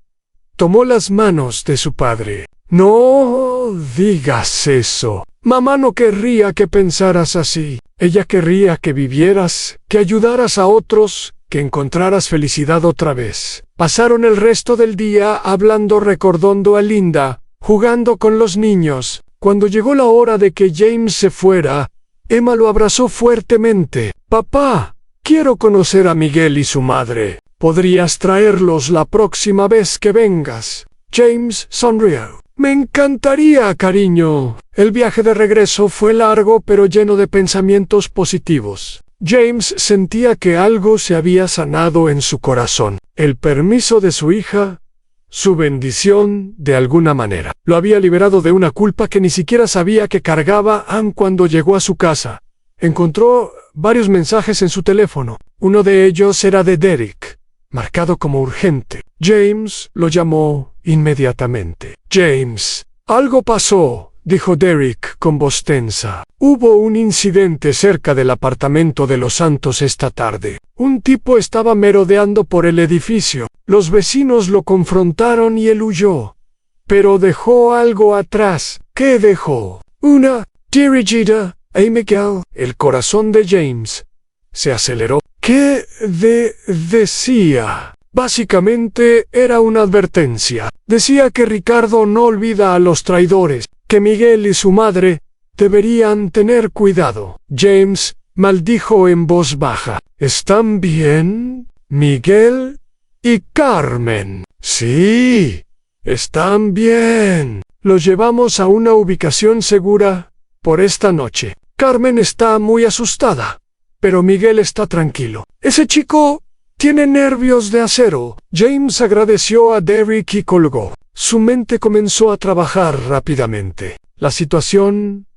tomó las manos de su padre. No digas eso. Mamá no querría que pensaras así. Ella querría que vivieras, que ayudaras a otros, que encontraras felicidad otra vez. Pasaron el resto del día hablando, recordando a Linda, jugando con los niños. Cuando llegó la hora de que James se fuera, Emma lo abrazó fuertemente. Papá, quiero conocer a Miguel y su madre. ¿Podrías traerlos la próxima vez que vengas? James sonrió. Me encantaría, cariño. El viaje de regreso fue largo pero lleno de pensamientos positivos. James sentía que algo se había sanado en su corazón. El permiso de su hija, su bendición, de alguna manera, lo había liberado de una culpa que ni siquiera sabía que cargaba. Aun cuando llegó a su casa, encontró varios mensajes en su teléfono. Uno de ellos era de Derek, marcado como urgente. James lo llamó inmediatamente. James, algo pasó, dijo Derek con voz tensa. Hubo un incidente cerca del apartamento de los Santos esta tarde. Un tipo estaba merodeando por el edificio. Los vecinos lo confrontaron y él huyó. Pero dejó algo atrás. ¿Qué dejó? Una dirigida a Miguel. El corazón de James se aceleró. ¿Qué decía? Básicamente era una advertencia. Decía que Ricardo no olvida a los traidores, que Miguel y su madre deberían tener cuidado. James maldijo en voz baja. ¿Están bien, Miguel y Carmen? Sí, están bien. Los llevamos a una ubicación segura por esta noche. Carmen está muy asustada, pero Miguel está tranquilo. Ese chico tiene nervios de acero. James agradeció a Derek y colgó. Su mente comenzó a trabajar rápidamente. La situación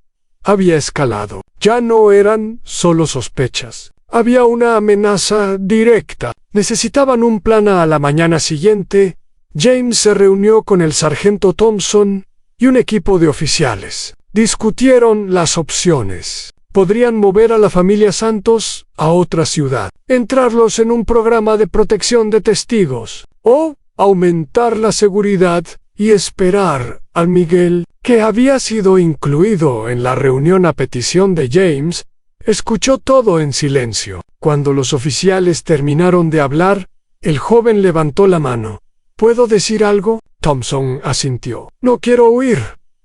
había escalado. Ya no eran solo sospechas. Había una amenaza directa. Necesitaban un plan a la mañana siguiente. James se reunió con el sargento Thompson y un equipo de oficiales. Discutieron las opciones. Podrían mover a la familia Santos a otra ciudad, entrarlos en un programa de protección de testigos, o aumentar la seguridad y esperar al Miguel, que había sido incluido en la reunión a petición de James. Escuchó todo en silencio. Cuando los oficiales terminaron de hablar, el joven levantó la mano. ¿Puedo decir algo? Thompson asintió. No quiero huir,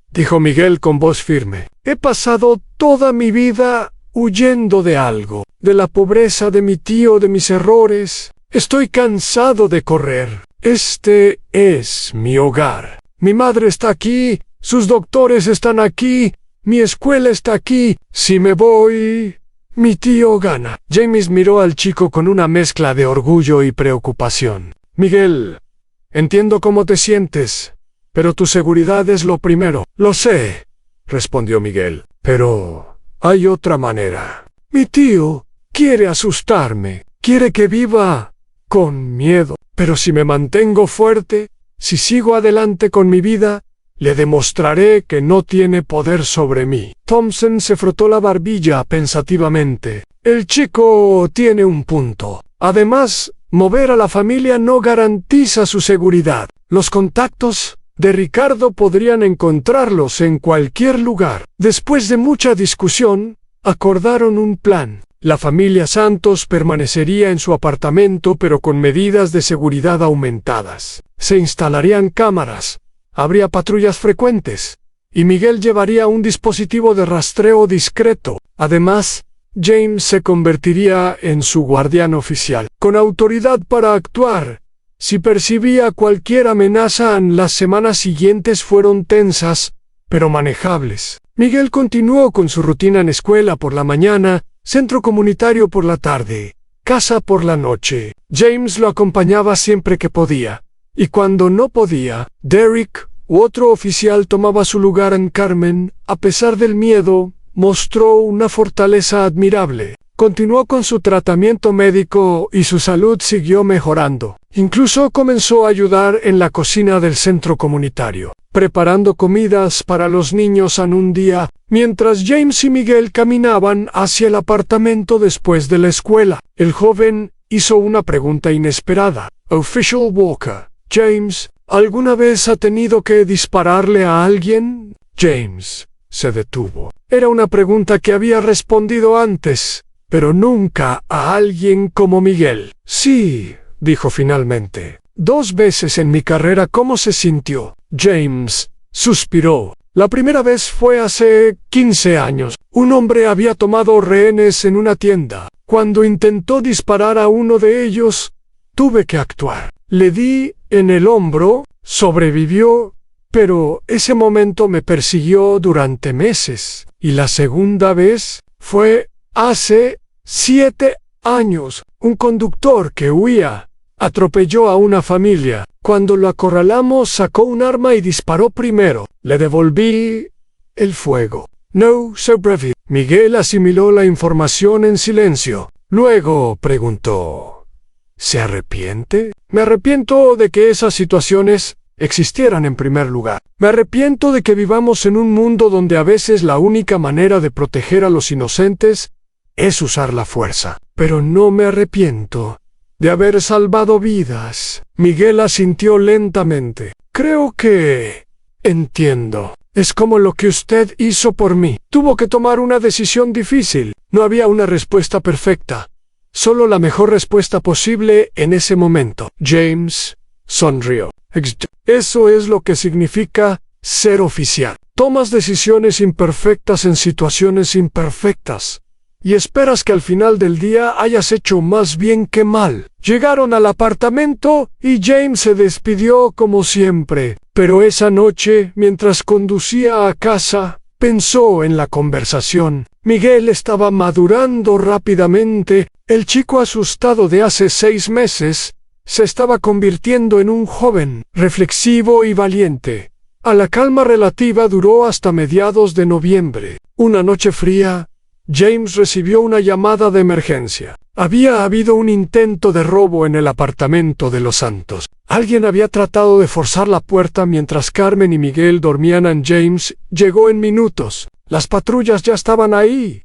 dijo Miguel con voz firme. He pasado toda mi vida huyendo de algo, de la pobreza de mi tío, de mis errores. Estoy cansado de correr. Este es mi hogar. Mi madre está aquí, sus doctores están aquí, mi escuela está aquí. Si me voy, mi tío gana. James miró al chico con una mezcla de orgullo y preocupación. Miguel, entiendo cómo te sientes, pero tu seguridad es lo primero. Lo sé, respondió Miguel, pero hay otra manera. Mi tío quiere asustarme, quiere que viva con miedo, pero si me mantengo fuerte, si sigo adelante con mi vida, le demostraré que no tiene poder sobre mí. Thompson se frotó la barbilla pensativamente. El chico tiene un punto. Además, mover a la familia no garantiza su seguridad. Los contactos de Ricardo podrían encontrarlos en cualquier lugar. Después de mucha discusión, acordaron un plan. La familia Santos permanecería en su apartamento, pero con medidas de seguridad aumentadas. Se instalarían cámaras, habría patrullas frecuentes, y Miguel llevaría un dispositivo de rastreo discreto. Además, James se convertiría en su guardián oficial, con autoridad para actuar. Si percibía cualquier amenaza, las semanas siguientes fueron tensas, pero manejables. Miguel continuó con su rutina en escuela por la mañana, centro comunitario por la tarde, casa por la noche. James lo acompañaba siempre que podía, y cuando no podía, Derek u otro oficial tomaba su lugar. En Carmen, a pesar del miedo, mostró una fortaleza admirable. Continuó con su tratamiento médico y su salud siguió mejorando. Incluso comenzó a ayudar en la cocina del centro comunitario, preparando comidas para los niños en un día, mientras James y Miguel caminaban hacia el apartamento después de la escuela. El joven hizo una pregunta inesperada. Official Walker, James, ¿alguna vez ha tenido que dispararle a alguien? James se detuvo. Era una pregunta que había respondido antes, pero nunca a alguien como Miguel. Sí, dijo finalmente. 2 veces en mi carrera. ¿Cómo se sintió? James suspiró. La primera vez fue hace 15 años. Un hombre había tomado rehenes en una tienda. Cuando intentó disparar a uno de ellos, tuve que actuar. Le di en el hombro, sobrevivió, pero ese momento me persiguió durante meses. Y la segunda vez fue hace 7 años. Un conductor que huía atropelló a una familia. Cuando lo acorralamos, sacó un arma y disparó primero. Le devolví el fuego. No sobrevivió. Miguel asimiló la información en silencio. Luego preguntó: ¿se arrepiente? Me arrepiento de que esas situaciones existieran en primer lugar. Me arrepiento de que vivamos en un mundo donde a veces la única manera de proteger a los inocentes es usar la fuerza. Pero no me arrepiento de haber salvado vidas. Miguel asintió lentamente. Creo que entiendo. Es como lo que usted hizo por mí. Tuvo que tomar una decisión difícil. No había una respuesta perfecta, solo la mejor respuesta posible en ese momento. James sonrió. Eso es lo que significa ser oficial. Tomas decisiones imperfectas en situaciones imperfectas, y esperas que al final del día hayas hecho más bien que mal. Llegaron al apartamento y James se despidió como siempre, pero esa noche, mientras conducía a casa, pensó en la conversación. Miguel estaba madurando rápidamente. El chico asustado de hace 6 meses se estaba convirtiendo en un joven, reflexivo y valiente. A la calma relativa duró hasta mediados de noviembre. Una noche fría, James recibió una llamada de emergencia. Había habido un intento de robo en el apartamento de los Santos. Alguien había tratado de forzar la puerta mientras Carmen y Miguel dormían. James llegó en minutos. Las patrullas ya estaban ahí,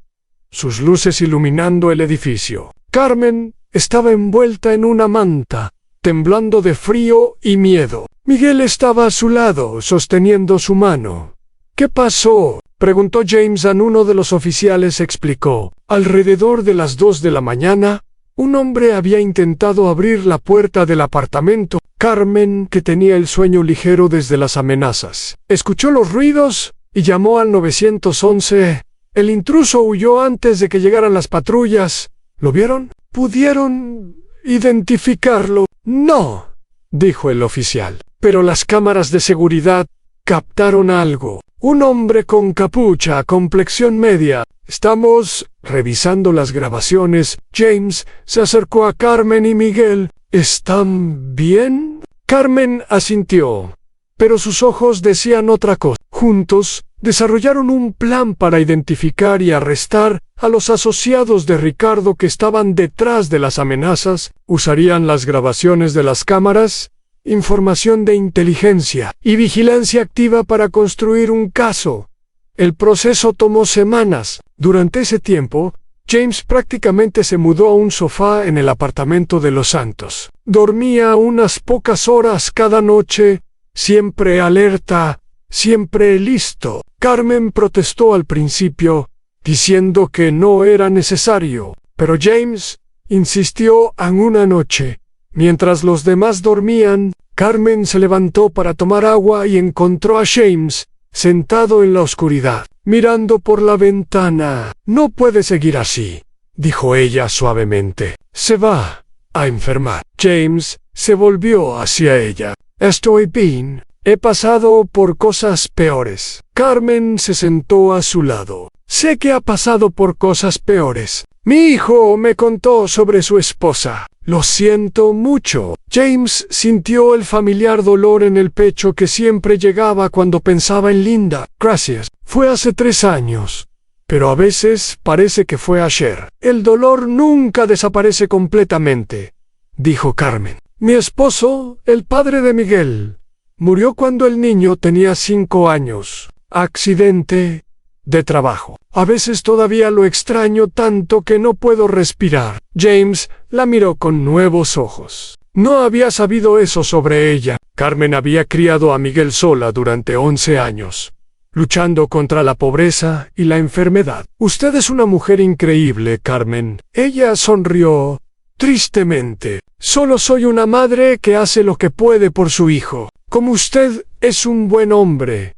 sus luces iluminando el edificio. Carmen estaba envuelta en una manta, temblando de frío y miedo. Miguel estaba a su lado, sosteniendo su mano. ¿Qué pasó?, preguntó James. Uno de los oficiales explicó. Alrededor de las 2 de la mañana, un hombre había intentado abrir la puerta del apartamento. Carmen, que tenía el sueño ligero desde las amenazas, escuchó los ruidos y llamó al 911. El intruso huyó antes de que llegaran las patrullas. ¿Lo vieron? ¿Pudieron identificarlo? No, dijo el oficial. Pero las cámaras de seguridad captaron algo. Un hombre con capucha, complexión media. Estamos revisando las grabaciones. James se acercó a Carmen y Miguel. ¿Están bien? Carmen asintió, pero sus ojos decían otra cosa. Juntos, desarrollaron un plan para identificar y arrestar a los asociados de Ricardo que estaban detrás de las amenazas. Usarían las grabaciones de las cámaras, información de inteligencia y vigilancia activa para construir un caso. El proceso tomó semanas. Durante ese tiempo, James prácticamente se mudó a un sofá en el apartamento de los Santos. Dormía unas pocas horas cada noche, siempre alerta, siempre listo. Carmen protestó al principio, diciendo que no era necesario, pero James insistió en una noche. Mientras los demás dormían, Carmen se levantó para tomar agua y encontró a James sentado en la oscuridad, mirando por la ventana. «No puede seguir así», dijo ella suavemente. «Se va a enfermar». James se volvió hacia ella. «Estoy bien. He pasado por cosas peores». Carmen se sentó a su lado. «Sé que ha pasado por cosas peores. Mi hijo me contó sobre su esposa. Lo siento mucho». James sintió el familiar dolor en el pecho que siempre llegaba cuando pensaba en Linda. «Gracias. Fue hace 3 años. Pero a veces parece que fue ayer». «El dolor nunca desaparece completamente», dijo Carmen. «Mi esposo, el padre de Miguel, murió cuando el niño tenía 5 años. Accidente de trabajo. A veces todavía lo extraño tanto que no puedo respirar». James la miró con nuevos ojos. No había sabido eso sobre ella. Carmen había criado a Miguel sola durante 11 años, luchando contra la pobreza y la enfermedad. «Usted es una mujer increíble, Carmen». Ella sonrió tristemente. «Solo soy una madre que hace lo que puede por su hijo. Como usted es un buen hombre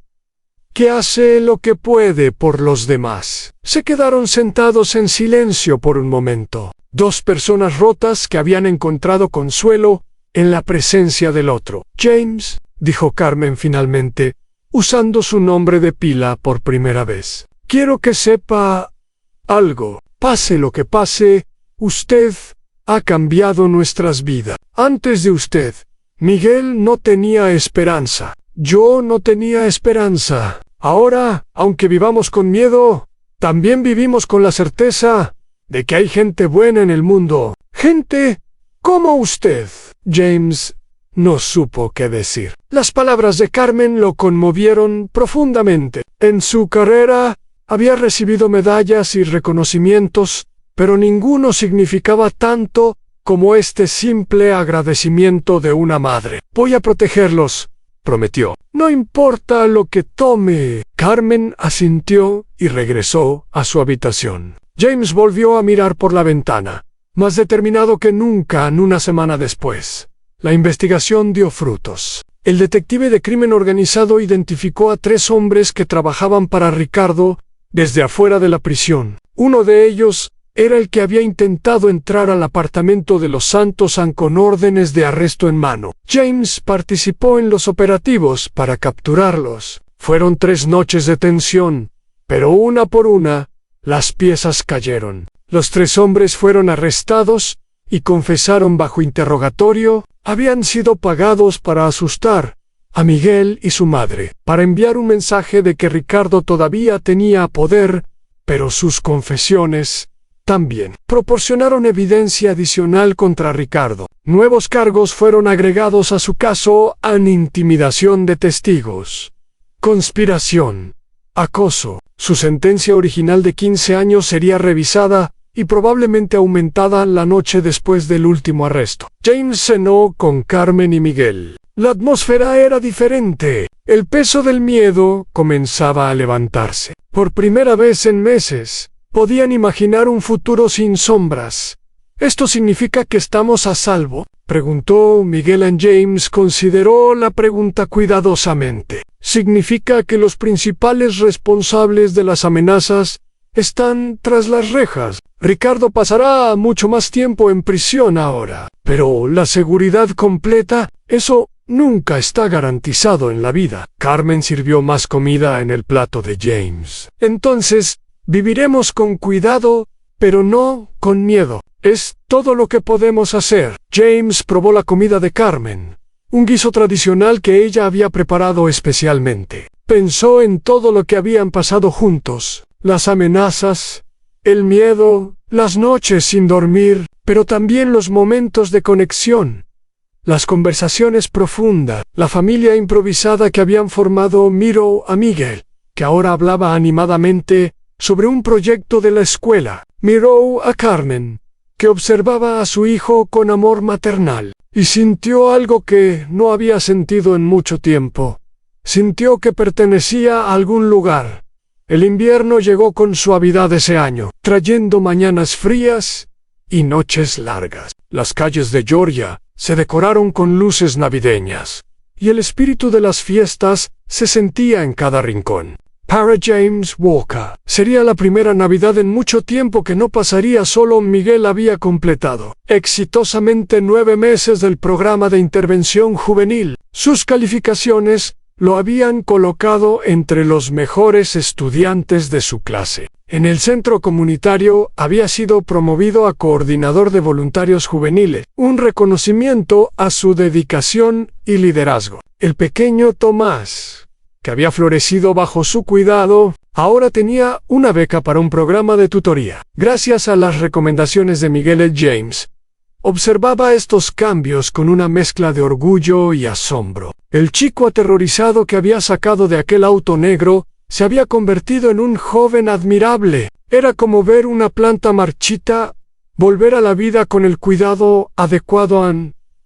que hace lo que puede por los demás». Se quedaron sentados en silencio por un momento. 2 personas rotas que habían encontrado consuelo en la presencia del otro. «James», dijo Carmen finalmente, usando su nombre de pila por primera vez. «Quiero que sepa algo. Pase lo que pase, usted ha cambiado nuestras vidas. Antes de usted, Miguel no tenía esperanza. Yo no tenía esperanza. Ahora, aunque vivamos con miedo, también vivimos con la certeza de que hay gente buena en el mundo. Gente como usted». James no supo qué decir. Las palabras de Carmen lo conmovieron profundamente. En su carrera había recibido medallas y reconocimientos, pero ninguno significaba tanto como este simple agradecimiento de una madre. «Voy a protegerlos», prometió. «No importa lo que tome». Carmen asintió y regresó a su habitación. James volvió a mirar por la ventana, más determinado que nunca. Una semana después, la investigación dio frutos. El detective de crimen organizado identificó a 3 hombres que trabajaban para Ricardo desde afuera de la prisión. Uno de ellos era el que había intentado entrar al apartamento de los Santos con órdenes de arresto en mano. James participó en los operativos para capturarlos. Fueron 3 noches de tensión, pero una por una, las piezas cayeron. Los 3 hombres fueron arrestados y confesaron bajo interrogatorio. Habían sido pagados para asustar a Miguel y su madre, para enviar un mensaje de que Ricardo todavía tenía poder, pero sus confesiones también proporcionaron evidencia adicional contra Ricardo. Nuevos cargos fueron agregados a su caso: intimidación de testigos, conspiración, acoso. Su sentencia original de 15 años sería revisada y probablemente aumentada la noche después del último arresto. James cenó con Carmen y Miguel. La atmósfera era diferente. El peso del miedo comenzaba a levantarse. Por primera vez en meses, podían imaginar un futuro sin sombras. «¿Esto significa que estamos a salvo?», preguntó Miguel. James consideró la pregunta cuidadosamente. «Significa que los principales responsables de las amenazas están tras las rejas. Ricardo pasará mucho más tiempo en prisión ahora. Pero la seguridad completa, eso nunca está garantizado en la vida». Carmen sirvió más comida en el plato de James. «Entonces, viviremos con cuidado, pero no con miedo. Es todo lo que podemos hacer». James probó la comida de Carmen, un guiso tradicional que ella había preparado especialmente. Pensó en todo lo que habían pasado juntos: las amenazas, el miedo, las noches sin dormir, pero también los momentos de conexión, las conversaciones profundas, la familia improvisada que habían formado. Miró a Miguel, que ahora hablaba animadamente sobre un proyecto de la escuela. Miró a Carmen, que observaba a su hijo con amor maternal, y sintió algo que no había sentido en mucho tiempo. Sintió que pertenecía a algún lugar. El invierno llegó con suavidad ese año, trayendo mañanas frías y noches largas. Las calles de Georgia se decoraron con luces navideñas, y el espíritu de las fiestas se sentía en cada rincón. Para James Walker, sería la primera Navidad en mucho tiempo que no pasaría solo. Miguel había completado exitosamente 9 meses del programa de intervención juvenil. Sus calificaciones lo habían colocado entre los mejores estudiantes de su clase. En el centro comunitario había sido promovido a coordinador de voluntarios juveniles, un reconocimiento a su dedicación y liderazgo. El pequeño Tomás, que había florecido bajo su cuidado, ahora tenía una beca para un programa de tutoría. Gracias a las recomendaciones de Miguel, James observaba estos cambios con una mezcla de orgullo y asombro. El chico aterrorizado que había sacado de aquel auto negro se había convertido en un joven admirable. Era como ver una planta marchita volver a la vida con el cuidado adecuado.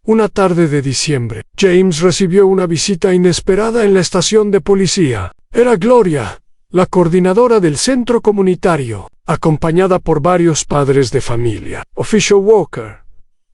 Una tarde de diciembre, James recibió una visita inesperada en la estación de policía. Era Gloria, la coordinadora del centro comunitario, acompañada por varios padres de familia. «Official Walker»,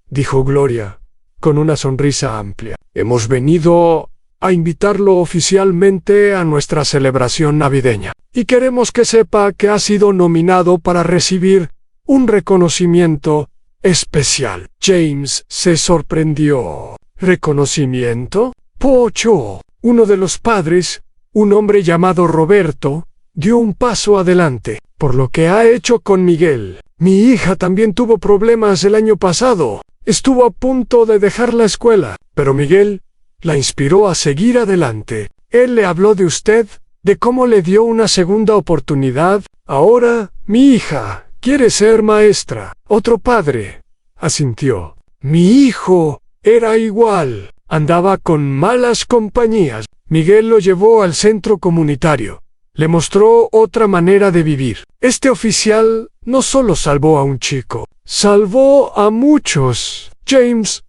dijo Gloria, con una sonrisa amplia, «hemos venido a invitarlo oficialmente a nuestra celebración navideña, y queremos que sepa que ha sido nominado para recibir un reconocimiento especial». James se sorprendió. ¿Reconocimiento? Pocho. Uno de los padres, un hombre llamado Roberto, dio un paso adelante. «Por lo que ha hecho con Miguel. Mi hija también tuvo problemas el año pasado. Estuvo a punto de dejar la escuela, pero Miguel la inspiró a seguir adelante. Él le habló de usted, de cómo le dio una segunda oportunidad. Ahora, mi hija quiere ser maestra». Otro padre asintió. «Mi hijo era igual. Andaba con malas compañías». Miguel lo llevó al centro comunitario. Le mostró otra manera de vivir. Este oficial no solo salvó a un chico, salvó a muchos. James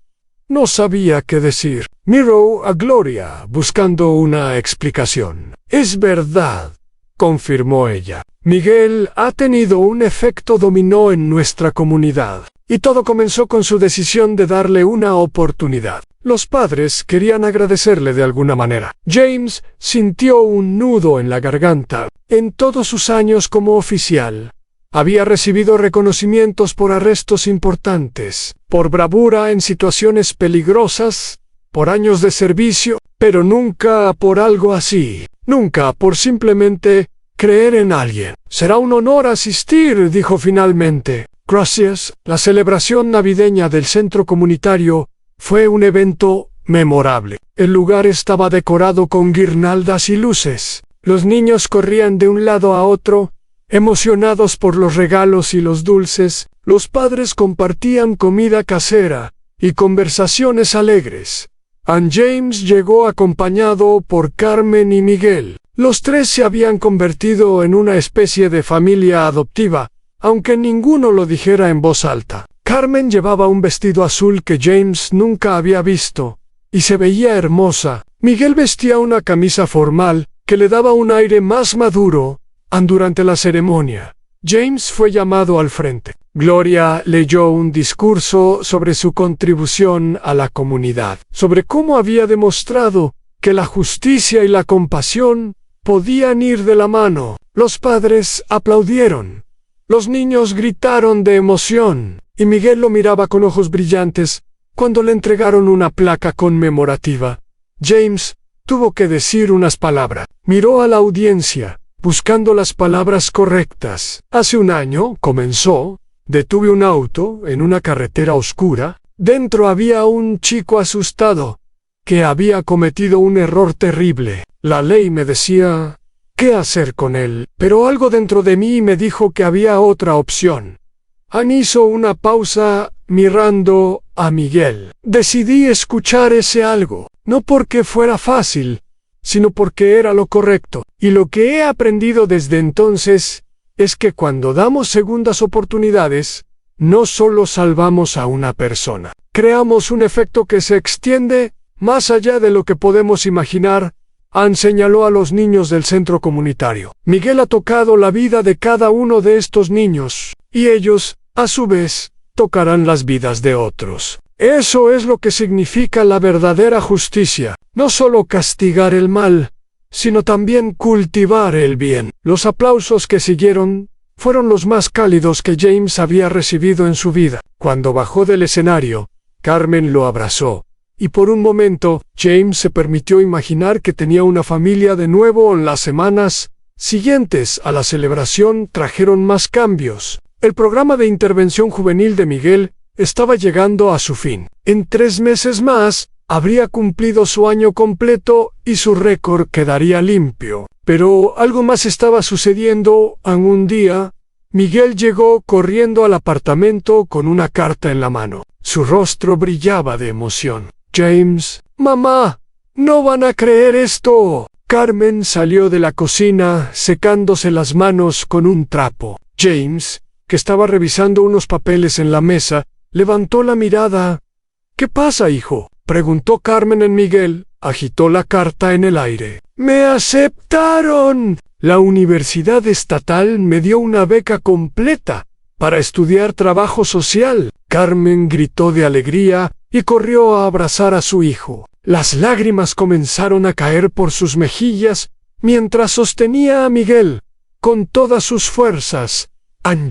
no sabía qué decir. Miró a Gloria buscando una explicación. «Es verdad», confirmó ella. «Miguel ha tenido un efecto dominó en nuestra comunidad. Y todo comenzó con su decisión de darle una oportunidad». Los padres querían agradecerle de alguna manera. James sintió un nudo en la garganta. En todos sus años como oficial, había recibido reconocimientos por arrestos importantes, por bravura en situaciones peligrosas, por años de servicio, pero nunca por algo así. Nunca por simplemente creer en alguien. «Será un honor asistir», dijo finalmente. «Gracias». La celebración navideña del centro comunitario fue un evento memorable. El lugar estaba decorado con guirnaldas y luces. Los niños corrían de un lado a otro, emocionados por los regalos y los dulces. Los padres compartían comida casera y conversaciones alegres. James llegó acompañado por Carmen y Miguel. Los tres se habían convertido en una especie de familia adoptiva, aunque ninguno lo dijera en voz alta. Carmen llevaba un vestido azul que James nunca había visto, y se veía hermosa. Miguel vestía una camisa formal que le daba un aire más maduro. Durante la ceremonia, James fue llamado al frente. Gloria leyó un discurso sobre su contribución a la comunidad, sobre cómo había demostrado que la justicia y la compasión podían ir de la mano. Los padres aplaudieron. Los niños gritaron de emoción, y Miguel lo miraba con ojos brillantes cuando le entregaron una placa conmemorativa. James tuvo que decir unas palabras. Miró a la audiencia, buscando las palabras correctas. «Hace un año», comenzó, «detuve un auto en una carretera oscura. Dentro había un chico asustado, que había cometido un error terrible. La ley me decía qué hacer con él, pero algo dentro de mí me dijo que había otra opción». Hizo una pausa mirando a Miguel. «Decidí escuchar ese algo, no porque fuera fácil, sino porque era lo correcto. Y lo que he aprendido desde entonces es que cuando damos segundas oportunidades, no solo salvamos a una persona, creamos un efecto que se extiende más allá de lo que podemos imaginar. Ann señaló a los niños del centro comunitario. Miguel ha tocado la vida de cada uno de estos niños, y ellos, a su vez, tocarán las vidas de otros. Eso es lo que significa la verdadera justicia, no solo castigar el mal, sino también cultivar el bien. Los aplausos que siguieron fueron los más cálidos que James había recibido en su vida. Cuando bajó del escenario, Carmen lo abrazó, y por un momento, James se permitió imaginar que tenía una familia de nuevo. Las semanas siguientes a la celebración trajeron más cambios. El programa de intervención juvenil de Miguel estaba llegando a su fin. En 3 meses más, habría cumplido su año completo y su récord quedaría limpio. Pero algo más estaba sucediendo. Un día, Miguel llegó corriendo al apartamento con una carta en la mano. Su rostro brillaba de emoción. James, mamá, no van a creer esto. Carmen salió de la cocina secándose las manos con un trapo. James, que estaba revisando unos papeles en la mesa, levantó la mirada. ¿Qué pasa, hijo?, preguntó Carmen. En Miguel agitó la carta en el aire. ¡Me aceptaron! La Universidad Estatal me dio una beca completa para estudiar trabajo social. Carmen gritó de alegría y corrió a abrazar a su hijo. Las lágrimas comenzaron a caer por sus mejillas mientras sostenía a Miguel con todas sus fuerzas.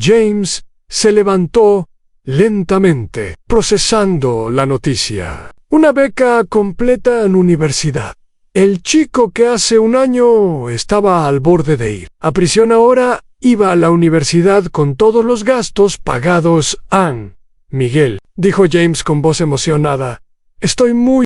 James se levantó lentamente, procesando la noticia. Una beca completa en universidad. El chico que hace un año estaba al borde de ir a prisión ahora iba a la universidad con todos los gastos pagados. Miguel, dijo James con voz emocionada, estoy muy